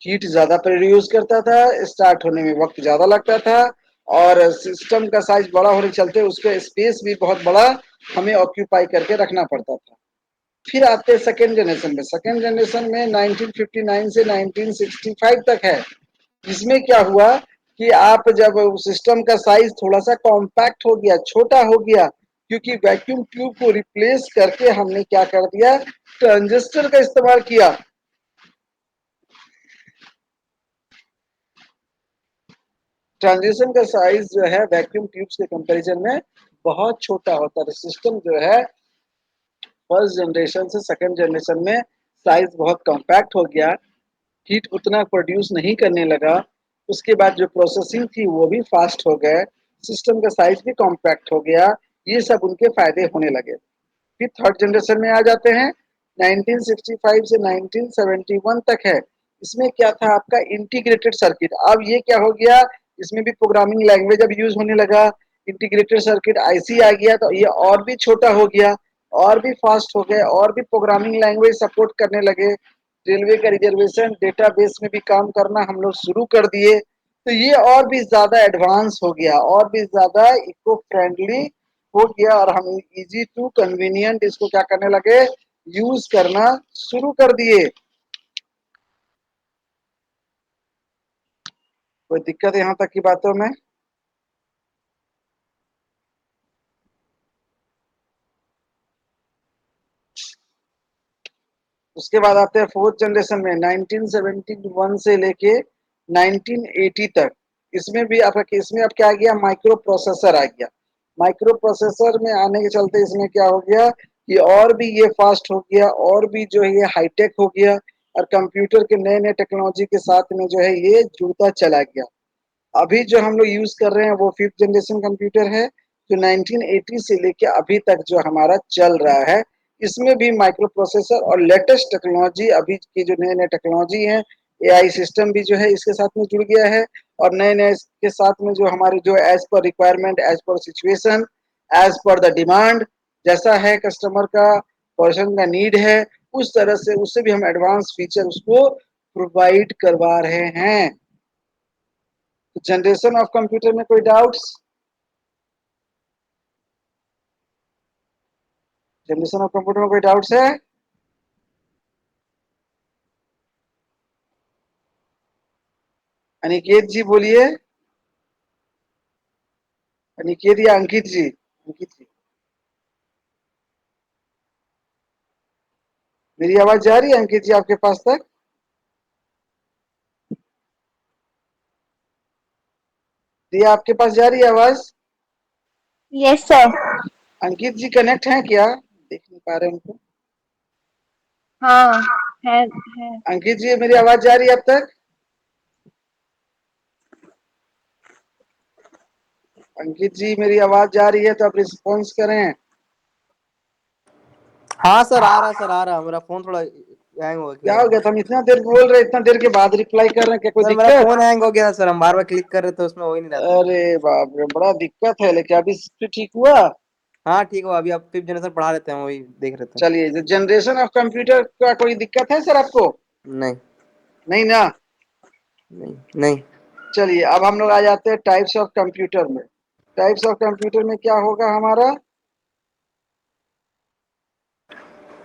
हीट ज्यादा प्रोड्यूस करता था, स्टार्ट होने में वक्त ज्यादा लगता था, और सिस्टम का साइज बड़ा होने के चलते उसका स्पेस भी बहुत बड़ा हमें ऑक्यूपाई करके रखना पड़ता था। फिर आते हैं सेकेंड जनरेशन में। सेकेंड जनरेशन में 1959 से 1965 तक है। इसमें क्या हुआ कि आप जब सिस्टम का साइज थोड़ा सा कॉम्पैक्ट हो गया, छोटा हो गया, क्योंकि वैक्यूम ट्यूब को रिप्लेस करके हमने क्या कर दिया, ट्रांजिस्टर का इस्तेमाल किया। ट्रांजिस्टर का साइज जो है वैक्यूम ट्यूब्स के कंपैरिजन में बहुत छोटा होता है। सिस्टम जो है फर्स्ट जनरेशन से सेकंड जनरेशन में साइज बहुत कॉम्पैक्ट हो गया, हीट उतना प्रोड्यूस नहीं करने लगा। उसके बाद जो प्रोसेसिंग थी वो भी फास्ट हो गए, सिस्टम का साइज भी कॉम्पैक्ट हो गया। ये सब उनके फायदे होने लगे। फिर थर्ड जनरेशन में आ जाते हैं। 1965 से 1971 तक है। इसमें क्या था आपका, इंटीग्रेटेड सर्किट। अब ये क्या हो गया, इसमें भी प्रोग्रामिंग लैंग्वेज अब यूज होने लगा, इंटीग्रेटेड सर्किट आईसी आ गया, तो ये और भी छोटा हो गया, और भी फास्ट हो गया, और भी प्रोग्रामिंग लैंग्वेज सपोर्ट करने लगे। रेलवे का रिजर्वेशन डेटाबेस में भी काम करना हम लोग शुरू कर दिए। तो ये और भी ज्यादा एडवांस हो गया, और भी ज्यादा इको फ्रेंडली हो गया, और हम इजी टू कन्वीनियंट इसको क्या करने लगे, यूज करना शुरू कर दिए। कोई दिक्कत यहाँ तक की बातों में? उसके बाद आते हैं फोर्थ जनरेशन में 1971 से लेके 1980 तक। इसमें भी आपका इसमें अब क्या आ गया, माइक्रो प्रोसेसर आ गया। माइक्रो प्रोसेसर में आने के चलते इसमें क्या हो गया कि और भी ये फास्ट हो गया, और भी जो है ये हाईटेक हो गया, और कंप्यूटर के नए नए टेक्नोलॉजी के साथ में जो है ये जुड़ता चला गया। अभी जो हम लोग यूज कर रहे हैं वो फिफ्थ जनरेशन कंप्यूटर है, जो 1980 से लेके अभी तक जो हमारा चल रहा है। इसमें भी माइक्रो प्रोसेसर और लेटेस्ट टेक्नोलॉजी, अभी की जो नए नए टेक्नोलॉजी है, एआई सिस्टम भी जो है इसके साथ में जुड़ गया है। और नए नए के साथ में जो हमारे जो as per requirement, as per situation, as per the demand, जैसा है कस्टमर का, पर्सन का नीड है, उस तरह से उससे भी हम एडवांस फीचर उसको प्रोवाइड करवा रहे हैं। जनरेशन ऑफ कंप्यूटर में कोई डाउट्स? जनरेशन ऑफ कंप्यूटर में कोई डाउट्स है? अनिकेत जी बोलिए। अनिकेत या अंकित जी? अंकित जी, मेरी आवाज जा रही है अंकित जी आपके पास तक? जी आपके पास जा रही है आवाज? Yes sir. Ankit ji connect हैं क्या? देख नहीं पा रहे उनको। हाँ, है। अंकित जी मेरी आवाज जा रही है अब तक? अंकित जी मेरी आवाज जा रही है तो आप रिस्पॉन्स करें। हाँ सर, आ रहा सर, आ रहा। मेरा फोन थोड़ा हैंग हो क्या गया हो था। गया था? हम इतना देर बोल रहे, इतना देर के बाद रिप्लाई कर रहे हैं, क्या कोई सर मेरा दिक्कत? फोन हैंग हो गया सर, हम बार बार क्लिक कर रहे थे, उसमें हो ही नहीं रहा था। अरे बाप रे, बड़ा दिक्कत है। लेकिन अभी फिर ठीक हुआ? हाँ ठीक हो, अभी आप फिफ्थ जनरेशन पढ़ा लेते हैं, वही देख रहे थे। चलिए, जनरेशन ऑफ कंप्यूटर का कोई दिक्कत है सर आपको? नहीं नहीं ना? नहीं नहीं। चलिए अब हम लोग आ जाते हैं टाइप्स ऑफ कंप्यूटर में। टाइप्स ऑफ कंप्यूटर में क्या होगा हमारा?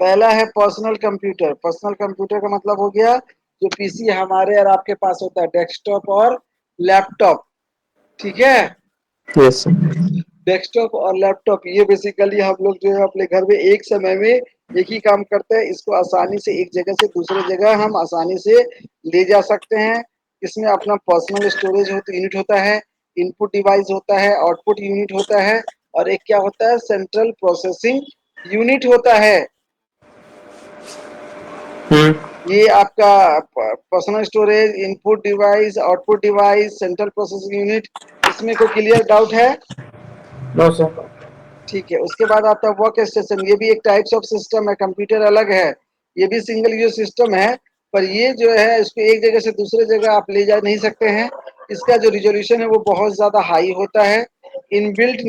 पहला है पर्सनल कंप्यूटर। पर्सनल कंप्यूटर का मतलब हो गया जो पीसी हमारे और आपके पास होता है, डेस्कटॉप और लैपटॉप। ठीक है? Yes sir. डेस्कटॉप और लैपटॉप ये बेसिकली हम लोग जो है अपने घर में एक समय में एक ही काम करते हैं। इसको आसानी से एक जगह से दूसरे जगह हम आसानी से ले जा सकते हैं। इसमें अपना पर्सनल स्टोरेज यूनिट होता है, इनपुट डिवाइस होता है, आउटपुट यूनिट होता है, और एक क्या होता है, सेंट्रल प्रोसेसिंग यूनिट होता है। ये आपका personal storage, input device, output device, central processing unit, इसमें कोई क्लियर डाउट है? No sir. ठीक है। उसके बाद आता है वर्क स्टेशन। ये भी एक टाइप्स ऑफ सिस्टम है, कंप्यूटर अलग है, ये भी सिंगल यूज सिस्टम है। पर ये जो है इसको एक जगह से दूसरे जगह आप ले जा नहीं सकते हैं। इसका जो रिजोल्यूशन है वो बहुत ज्यादा हाई होता है। इनबिल्ट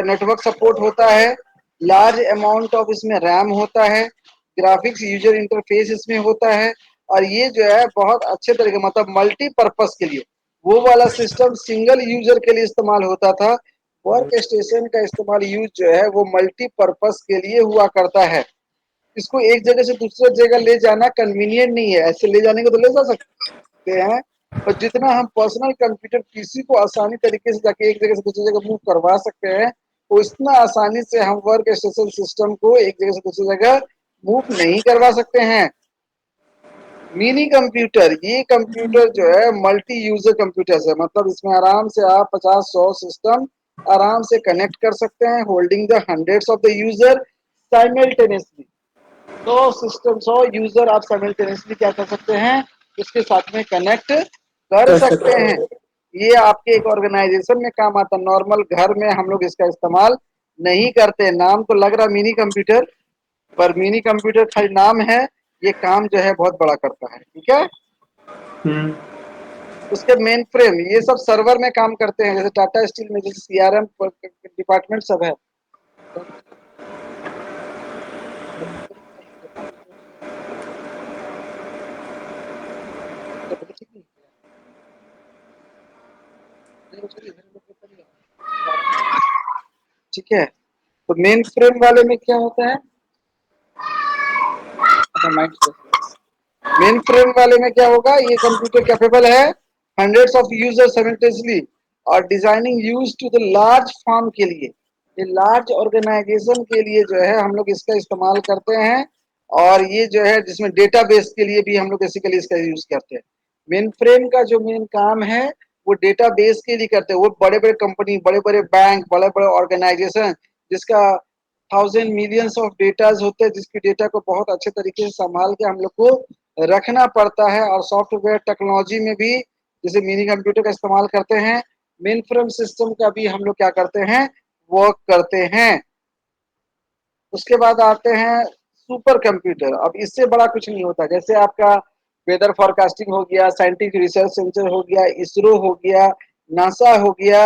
नेटवर्क सपोर्ट होता है। लार्ज अमाउंट ऑफ इसमें रैम होता है। ग्राफिक्स यूजर इंटरफेस इसमें होता है। और ये जो है बहुत अच्छे तरीके, मतलब मल्टीपर्पज के लिए, वो वाला सिस्टम सिंगल यूजर के लिए इस्तेमाल होता था। वर्क स्टेशन का इस्तेमाल यूज जो है वो मल्टीपर्पज के लिए हुआ करता है। इसको एक जगह से दूसरे जगह ले जाना कन्वीनियंट नहीं है। ऐसे ले जाने को तो ले जा सकते हैं, पर जितना हम पर्सनल कंप्यूटर पीसी को आसानी तरीके से जाके एक जगह से दूसरी जगह मूव करवा सकते हैं, वो इतना आसानी से हम वर्क स्टेशन सिस्टम को एक जगह से दूसरी जगह मूव नहीं करवा सकते हैं। मिनी कंप्यूटर, ये कंप्यूटर जो है मल्टी यूजर कंप्यूटर है, मतलब इसमें आराम से आप 50-100 सिस्टम आराम से कनेक्ट कर सकते हैं, holding the hundreds of the user simultaneously. 100 user आप साइमल्टेनियसली क्या कर सकते हैं, उसके साथ में कनेक्ट कर सकते हैं। ये आपके एक ऑर्गेनाइजेशन में काम आता है, नॉर्मल घर में हम लोग इसका इस्तेमाल नहीं करते। नाम तो लग रहा मिनी कंप्यूटर, पर मिनी कंप्यूटर खाली नाम है, ये काम जो है बहुत बड़ा करता है। ठीक है? उसके मेन फ्रेम ये सब सर्वर में काम करते हैं, जैसे टाटा स्टील में जैसे सीआरएम डिपार्टमेंट सब है। ठीक है? तो मेन फ्रेम वाले में क्या होता है, मेन फ्रेम वाले में क्या होगा, ये कंप्यूटर कैपेबल है हंड्रेड्स ऑफ यूजर साइमल्टेनियसली और designing use to the large form के लिए। ये लार्ज ऑर्गेनाइजेशन के लिए जो है हम लोग इसका इस्तेमाल करते हैं। और ये जो है जिसमें डेटाबेस के लिए भी हम लोग बेसिकली इसका यूज करते हैं। मेन फ्रेम का जो मेन काम है वो डेटाबेस के लिए करते हैं। वो बड़े बड़े कंपनी, बड़े बड़े बैंक, बड़े बड़े ऑर्गेनाइजेशन जिसका थाउजेंड मिलियंस ऑफ डेटाज होते हैं, जिसकी डेटा को बहुत अच्छे तरीके से संभाल के हम लोग को रखना पड़ता है। और सॉफ्टवेयर टेक्नोलॉजी में भी जैसे मिनी कंप्यूटर का इस्तेमाल करते हैं, मेन फ्रेम सिस्टम का भी हम लोग क्या करते हैं, वर्क करते हैं। उसके बाद आते हैं सुपर कंप्यूटर। अब इससे बड़ा कुछ नहीं होता। जैसे आपका वेदर फोरकास्टिंग हो गया, साइंटिफिक रिसर्च सेंटर हो गया, इसरो हो गया, नासा हो गया,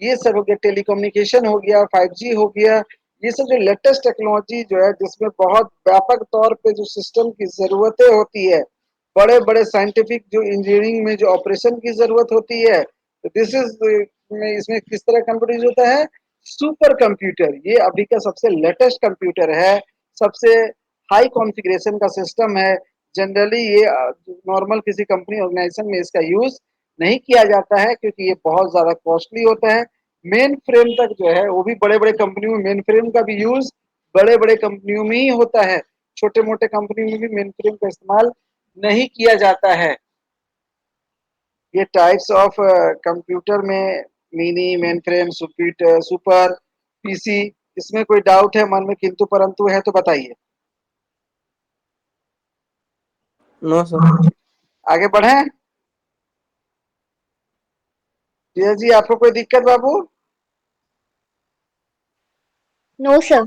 ये सब हो गया, टेलीकम्युनिकेशन हो गया, 5G हो गया, ये सब जो लेटेस्ट टेक्नोलॉजी जो है जिसमें बहुत व्यापक तौर पे जो सिस्टम की जरूरतें होती है, बड़े बड़े साइंटिफिक जो इंजीनियरिंग में जो ऑपरेशन की जरूरत होती है, तो दिस इज इसमें किस तरह कंप्यूटर यूज होता है, सुपर कंप्यूटर। ये अभी का सबसे लेटेस्ट कंप्यूटर है, सबसे हाई कॉन्फ़िगरेशन का सिस्टम है। जनरली ये नॉर्मल किसी कंपनी ऑर्गेनाइजेशन में इसका यूज नहीं किया जाता है क्योंकि ये बहुत ज्यादा कॉस्टली होता है। मेन फ्रेम तक जो है वो भी बड़े बड़े कंपनियों में मेन फ्रेम का भी यूज बड़े बड़े कंपनियों में ही होता है। छोटे मोटे कंपनी में भी मेन फ्रेम का इस्तेमाल नहीं किया जाता है। ये टाइप्स ऑफ कंप्यूटर में mini, main frame, super super PC, इसमें कोई डाउट है मन में किंतु परंतु है तो बताइए। No sir. आगे बढ़े। जी आपको कोई दिक्कत बाबू? No sir.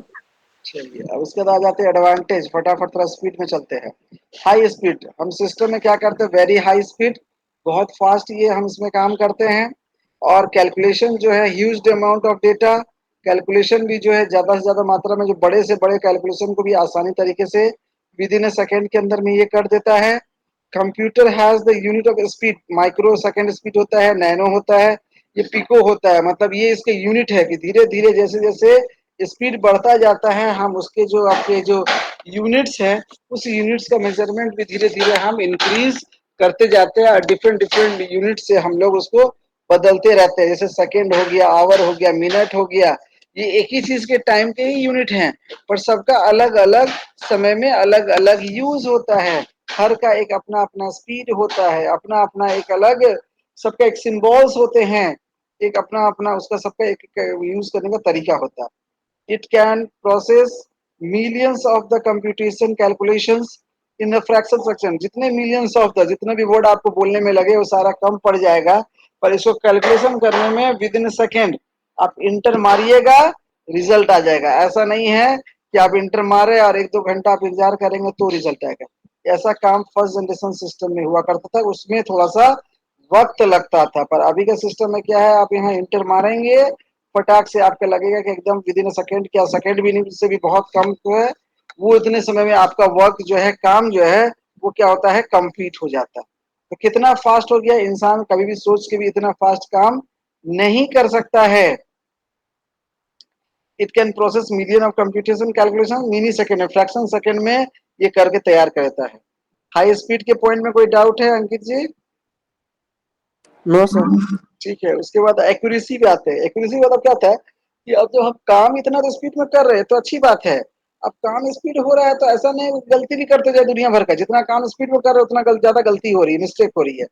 चलिए अब उसके बाद आ जाते हैं एडवांटेज। फटाफट थोड़ा स्पीड में चलते हैं। हाई स्पीड, हम सिस्टम में क्या करते हैं, वेरी हाई स्पीड, बहुत फास्ट ये हम इसमें काम करते हैं। और कैलकुलेशन जो है huge amount of data, calculation भी जो है ज़्यादा से ज़्यादा मात्रा में, जो बड़े से बड़े कैलकुलेशन को भी आसानी तरीके से विद इन ए सेकेंड के अंदर में ये कर देता है। Computer has the unit of speed, micro second speed होता है, नैनो होता है, ये पिको होता है। मतलब ये इसके यूनिट है कि धीरे धीरे जैसे जैसे स्पीड बढ़ता जाता है हम उसके जो आपके जो यूनिट्स हैं उस यूनिट्स का मेजरमेंट भी धीरे धीरे हम इंक्रीज करते जाते हैं। और डिफरेंट डिफरेंट यूनिट से हम लोग उसको बदलते रहते हैं। जैसे सेकेंड हो गया, आवर हो गया, मिनट हो गया, ये एक ही चीज के टाइम के ही यूनिट हैं, पर सबका अलग अलग समय में अलग अलग यूज होता है। हर का एक अपना अपना स्पीड होता है, अपना अपना एक अलग, सबका एक सिंबल्स होते हैं, एक अपना अपना उसका सबका एक यूज करने का तरीका होता है। It can process millions of the computation calculations in a fraction section। जितने millions of the, जितने भी वर्ड आपको बोलने में लगे वो सारा कम पड़ जाएगा, पर इसको कैलकुलेशन करने में विद इन सेकेंड आप इंटर मारिएगा, रिजल्ट आ जाएगा। ऐसा नहीं है कि आप इंटर मारे और एक दो घंटा आप इंतजार करेंगे तो रिजल्ट आएगा। ऐसा काम फर्स्ट जनरेशन सिस्टम में हुआ करता था, उसमें थोड़ा सा वक्त लगता था। पर अभी का सिस्टम में क्या है, आप यहाँ इंटर मारेंगे, फटाक से आपको लगेगा कि एकदम विद इन सेकेंड, क्या सेकेंड भी नहीं, इससे भी बहुत कम तो है, वो इतने समय में आपका वर्क जो है, काम जो है वो क्या होता है, कंप्लीट हो जाता है। तो कितना फास्ट हो गया, इंसान कभी भी सोच के भी इतना फास्ट काम नहीं कर सकता है। It can process million of computation calculation mini second में, फ्रैक्शन सेकेंड में ये करके तैयार करता है। हाई स्पीड के पॉइंट में कोई डाउट है अंकित जी? No sir. ठीक है। उसके बाद एक्यूरेसी पे आते हैं। एक्यूरेसी मतलब क्या होता है कि अब जो हम काम इतना तो स्पीड में कर रहे हैं तो अच्छी बात है। अब काम स्पीड हो रहा है तो ऐसा नहीं गलती भी करते जाए दुनिया भर का, जितना काम स्पीड में कर रहे हो उतना ज्यादा गलती हो रही है, मिस्टेक हो रही है।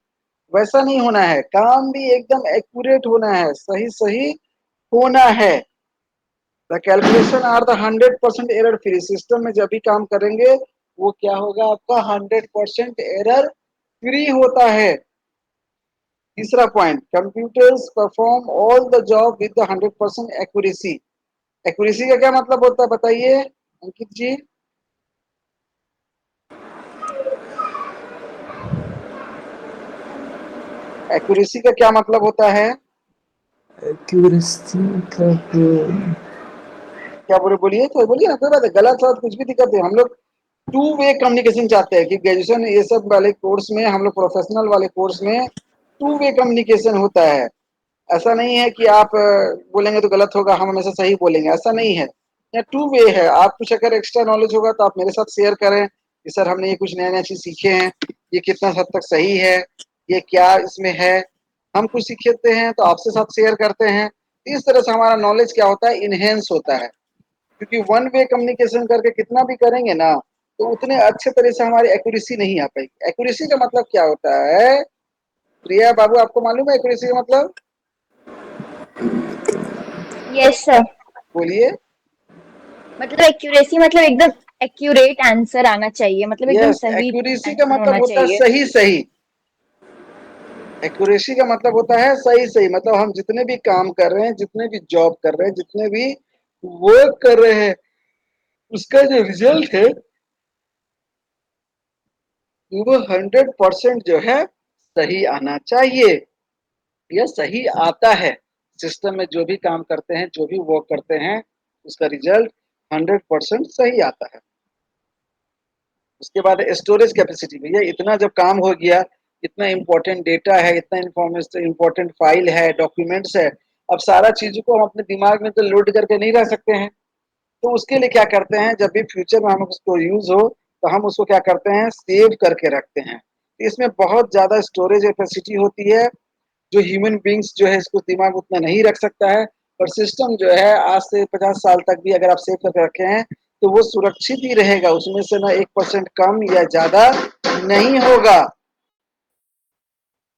वैसा नहीं होना है, काम भी एकदम एक्यूरेट होना है, सही सही होना है। The calculation are the 100% error free. System में जब भी काम करेंगे वो क्या होगा, आपका 100% एरर फ्री होता है। तीसरा point, computers perform all the job with the 100% accuracy. Accuracy का क्या मतलब होता है बताइए अंकित जी? एक्यूरेसी का क्या मतलब होता है? एक्यूरेसी मतलब क्या बोले, बोलिए तो बोलिए ना, कोई बात है, गलत सलत कुछ भी दिक्कत है। हम लोग टू वे कम्युनिकेशन चाहते हैं कि ग्रेजुएशन ये सब वाले कोर्स में, हम लोग प्रोफेशनल वाले कोर्स में टू वे कम्युनिकेशन होता है। ऐसा नहीं है कि आप बोलेंगे तो गलत होगा, हम हमेशा सही बोलेंगे, ऐसा नहीं है। यहाँ टू वे है। आप कुछ अगर एक्स्ट्रा नॉलेज होगा तो आप मेरे साथ शेयर करें कि सर हमने ये कुछ नया नया चीज सीखे हैं, ये कितना हद तक सही है, ये क्या इसमें है। हम कुछ सीखते हैं तो आपसे साथ शेयर करते हैं। इस तरह से हमारा नॉलेज क्या होता है, इनहेंस होता है। क्योंकि वन वे कम्युनिकेशन करके कितना भी करेंगे ना तो उतने अच्छे तरह से हमारी एक्यूरेसी नहीं आ पाएगी। एक्यूरेसी का मतलब क्या होता है प्रिया बाबू, आपको मालूम है एक्यूरेसी का मतलब? Yes sir. बोलिए। मतलब एक्यूरेसी मतलब एकदम एक्यूरेट आंसर आना चाहिए, मतलब एकदम यस, सही एक्यूरेसी का आंसर मतलब होना होता है चाहिए। सही सही। एक्यूरेसी का मतलब होता है सही सही, मतलब हम जितने भी काम कर रहे हैं, जितने भी जॉब कर रहे हैं, जितने भी वर्क कर रहे हैं, उसका जो रिजल्ट है वो 100% जो है सही आना चाहिए। यह सही आता है। सिस्टम में जो भी काम करते हैं, जो भी वर्क करते हैं, उसका रिजल्ट 100% सही आता है। उसके बाद स्टोरेज कैपेसिटी, भैया इतना जब काम हो गया, इतना इंपॉर्टेंट डेटा है, इतना इंफॉर्मेशन, इंपॉर्टेंट फाइल है, डॉक्यूमेंट्स है, अब सारा चीजों को हम अपने दिमाग में तो लोड करके नहीं रह सकते हैं। तो उसके लिए क्या करते हैं, जब भी फ्यूचर में हम उसको यूज हो तो हम उसको क्या करते हैं, सेव करके रखते हैं। इसमें बहुत ज्यादा स्टोरेज कैपेसिटी होती है, जो ह्यूमन बींग्स जो है इसको दिमाग उतना नहीं रख सकता है। पर सिस्टम जो है आज से 50 साल तक भी अगर आप सेव करके रखे हैं तो वो सुरक्षित ही रहेगा, उसमें से ना 1% कम या ज्यादा नहीं होगा।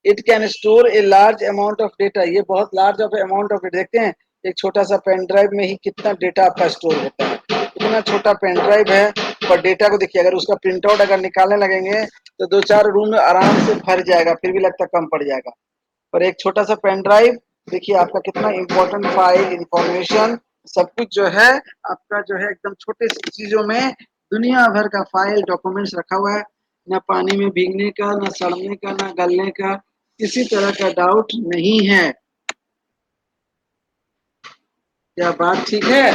It can store a large amount of data, ये बहुत large of amount of data, देखते हैं एक छोटा सा पेन ड्राइव में ही कितना डेटा आपका स्टोर होता है। इतना छोटा पेन ड्राइव है, पर डेटा को देखिए, अगर उसका प्रिंट आउट अगर निकालने लगेंगे तो 2-4 रूम में आराम से भर जाएगा, फिर भी लगता कम पड़ जाएगा। पर एक छोटा सा पेन ड्राइव, देखिए आपका कितना इंपॉर्टेंट फाइल, इंफॉर्मेशन, सब कुछ जो है आपका जो है एकदम छोटे सी चीजों में दुनिया भर का फाइल डॉक्यूमेंट्स रखा हुआ है। ना पानी में भीगने का, ना सड़ने का, ना गलने का, किसी तरह का डाउट नहीं है। क्या बात ठीक है?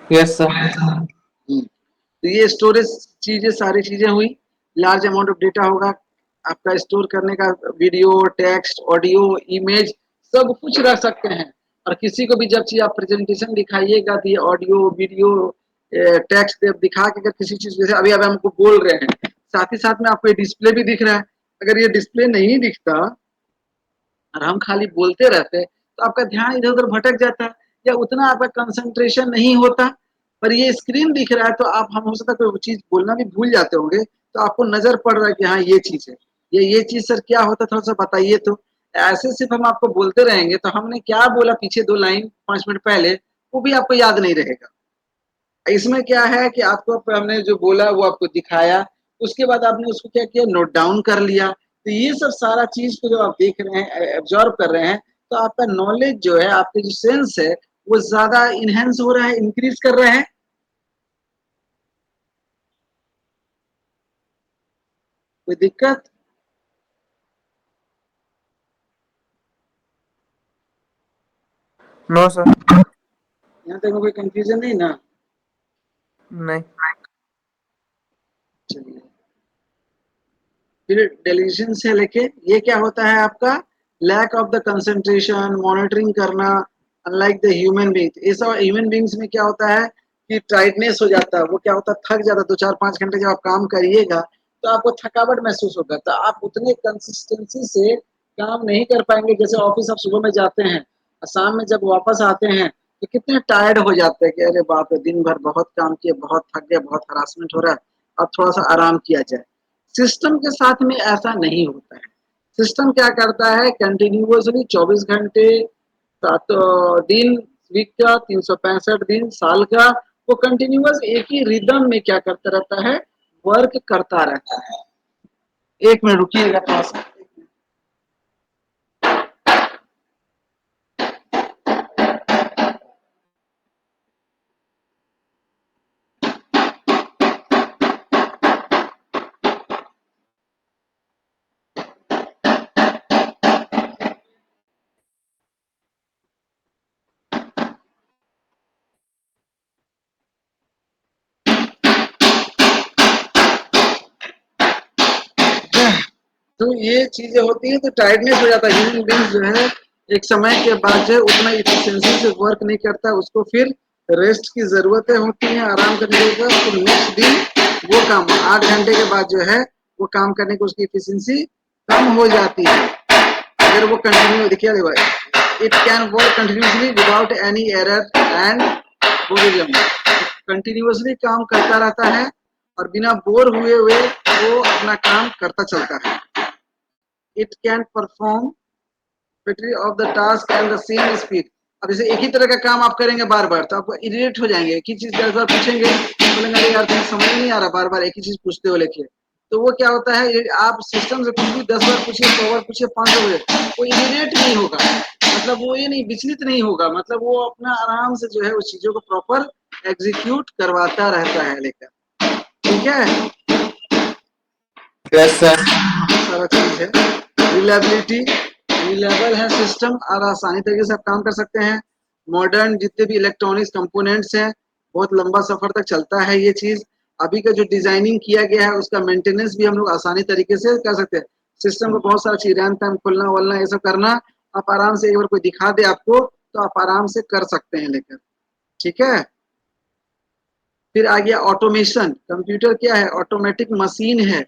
Yes sir. तो ये स्टोरेज चीजें, सारी चीजें हुई। लार्ज अमाउंट ऑफ डेटा होगा आपका स्टोर करने का, वीडियो, टेक्स्ट, ऑडियो, इमेज, सब कुछ रख सकते हैं। और किसी को भी जब चीज आप प्रेजेंटेशन दिखाइएगा तो ये ऑडियो, वीडियो, टेक्स्ट दिखा के, अगर किसी चीज, जैसे अभी अभी हमको बोल रहे हैं, साथ ही साथ में आपको ये डिस्प्ले भी दिख रहा है। अगर ये डिस्प्ले नहीं दिखता और हम खाली बोलते रहते तो आपका ध्यान इधर उधर भटक जाता या उतना आपका कंसंट्रेशन नहीं होता। पर ये स्क्रीन दिख रहा है तो आप, हम हो सकता है कोई चीज बोलना भी भूल जाते होंगे, तो आपको नजर पड़ रहा है कि हाँ ये चीज है, ये चीज सर क्या होता, थोड़ा सा बताइए। तो ऐसे सिर्फ हम आपको बोलते रहेंगे तो हमने क्या बोला पीछे 2 लाइन 5 मिनट पहले, वो भी आपको याद नहीं रहेगा। इसमें क्या है कि आपको हमने जो बोला वो आपको दिखाया, उसके बाद आपने उसको क्या किया, नोट डाउन कर लिया। तो ये सब सारा चीज को जब आप देख रहे हैं, एब्जॉर्व कर रहे हैं, तो आपका नॉलेज जो है, आपके जो सेंस है, वो ज्यादा इनहेंस हो रहा है, इंक्रीज कर रहे हैं। कोई दिक्कत? No sir. यहाँ तक में कोई कंफ्यूजन नहीं ना? नहीं। चलिए, फिर डेलीशन से लेके ये क्या होता है आपका, lack of the concentration, monitoring करना, अनलाइक द ह्यूमन बींग। ये सब ह्यूमन बींग्स में क्या होता है कि टाइटनेस हो जाता है, वो क्या होता है, थक जाता है। 2-4-5 घंटे जब आप काम करिएगा तो आपको थकावट महसूस होगा, तो आप उतने कंसिस्टेंसी से काम नहीं कर पाएंगे। जैसे ऑफिस आप सुबह में जाते हैं और शाम में जब वापस आते हैं तो कितने टायर्ड हो जाते हैं कि अरे बाप रे, दिन भर बहुत काम किए, बहुत थक गए, बहुत हरासमेंट हो रहा है, अब थोड़ा सा आराम किया जाए। सिस्टम के साथ में ऐसा नहीं होता है। सिस्टम क्या करता है, कंटिन्यूअसली 24 घंटे, 7 दिन, वीक का 365 दिन, साल का, वो कंटिन्यूअस एक ही रिदम में क्या करता रहता है, वर्क करता रहता है। 1 मिनट रुकिएगा थोड़ा सा। तो ये चीजें होती है, तो टायर्डनेस हो जाता है। ह्यूमन बींग्स जो है एक समय के बाद जो है उतना इफिशिएंसी से वर्क नहीं करता, उसको फिर रेस्ट की जरूरतें होती हैं, आराम करने के बाद फिर नेक्स्ट दिन वो काम 8 घंटे के बाद जो है वो काम करने की उसकी इफिशिएंसी कम हो जाती है। अगर वो कंटिन्यू, देखिए it can work continuously without any error and हो गया कंटिन्यूअसली काम करता रहता है और बिना बोर हुए वो अपना काम करता चलता है। It can perform majority of the task and the same speed। अब जैसे एक ही तरह का काम आप करेंगे बार बार तो आपको इरिटेट हो जाएंगे, एक ही चीज बार बार पूछेंगे बोलेंगे अरे यार तुम्हें समझ नहीं आ रहा, बार बार एक ही चीज पूछते हो लेके। तो वो क्या होता है, आप सिस्टम से कुछ भी 10 बार पूछिए, 100 बार पूछिए, 500 बार, वो इरिटेट नहीं होगा, मतलब वो ये नहीं विचलित नहीं होगा, मतलब वो अपना आराम से जो है उस चीजों को प्रॉपर एग्जीक्यूट करवाता रहता है लेकर। ठीक है, यस सर। सारा चीज है। रिलायबिलिटी, रिलायबल है सिस्टम और आसानी तरीके से आप काम कर सकते हैं। मॉडर्न जितने भी इलेक्ट्रॉनिक्स कंपोनेंट्स हैं बहुत लंबा सफर तक चलता है ये चीज। अभी का जो डिजाइनिंग किया गया है उसका मेंटेनेंस भी हम लोग आसानी तरीके से कर सकते हैं। सिस्टम को बहुत सारा चीज रैम टाइम खोलना वोलना ये सब करना आप आराम से, एक बार कोई दिखा दे आपको तो आप आराम से कर सकते हैं लेकर। ठीक है, फिर आ गया ऑटोमेशन। कंप्यूटर क्या है, ऑटोमेटिक मशीन है।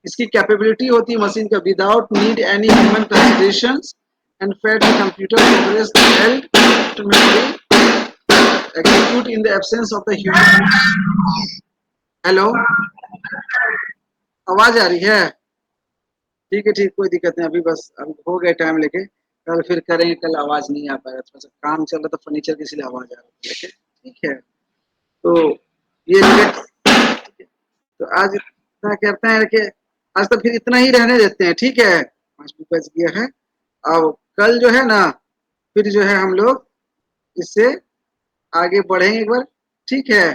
इसकी कैपेबिलिटी होती है मशीन का without need any human consideration and fed the computer progress held to memory execute in the absence of the human. Hello, आवाज आ रही है? ठीक है ठीक, कोई दिक्कत नहीं, अभी बस अभी हो गए टाइम लेके, कल फिर करेंगे, कल आवाज नहीं आ पाएगा, थोड़ा सा काम चल रहा था फर्नीचर की इसलिए आवाज आ रही है। ठीक है, तो ये तो आज इतना करते हैं कि आज तो फिर इतना ही रहने देते हैं। ठीक है, 5 भी बज गया है। अब कल जो है ना फिर जो है हम लोग इससे आगे बढ़ेंगे एक बार। ठीक है,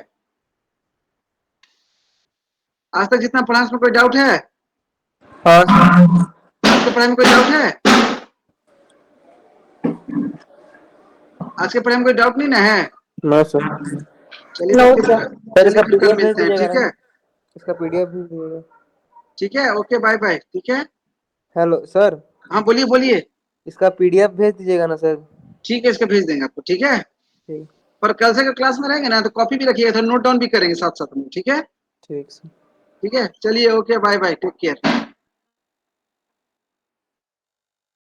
आज तक जितना पढ़ा उसमें कोई डाउट है? हाँ आज के पढ़ाई में कोई डाउट है? आज के पढ़ाई में कोई डाउट नहीं ना है? No sir. चलिए No, तो फिर sir। सर इसका चलिए फिर कल पीडीएफ भेज मिलते हैं। दीजिएगा ठीक ना, है, इसका पीडीएफ भेज दीजिएगा। ठीक है, ओके, बाय बाय। ठीक है, हेलो सर, हाँ बोलिए बोलिए। इसका पीडीएफ भेज दीजिएगा ना सर। ठीक है, इसका भेज देंगे आपको। ठीक है, ठीक। पर कल से अगर क्लास में रहेंगे ना तो कॉपी भी रखिएगा, तो नोट डाउन भी करेंगे साथ साथ में। ठीक है, ठीक सर। ठीक है, चलिए, okay, bye bye, take care.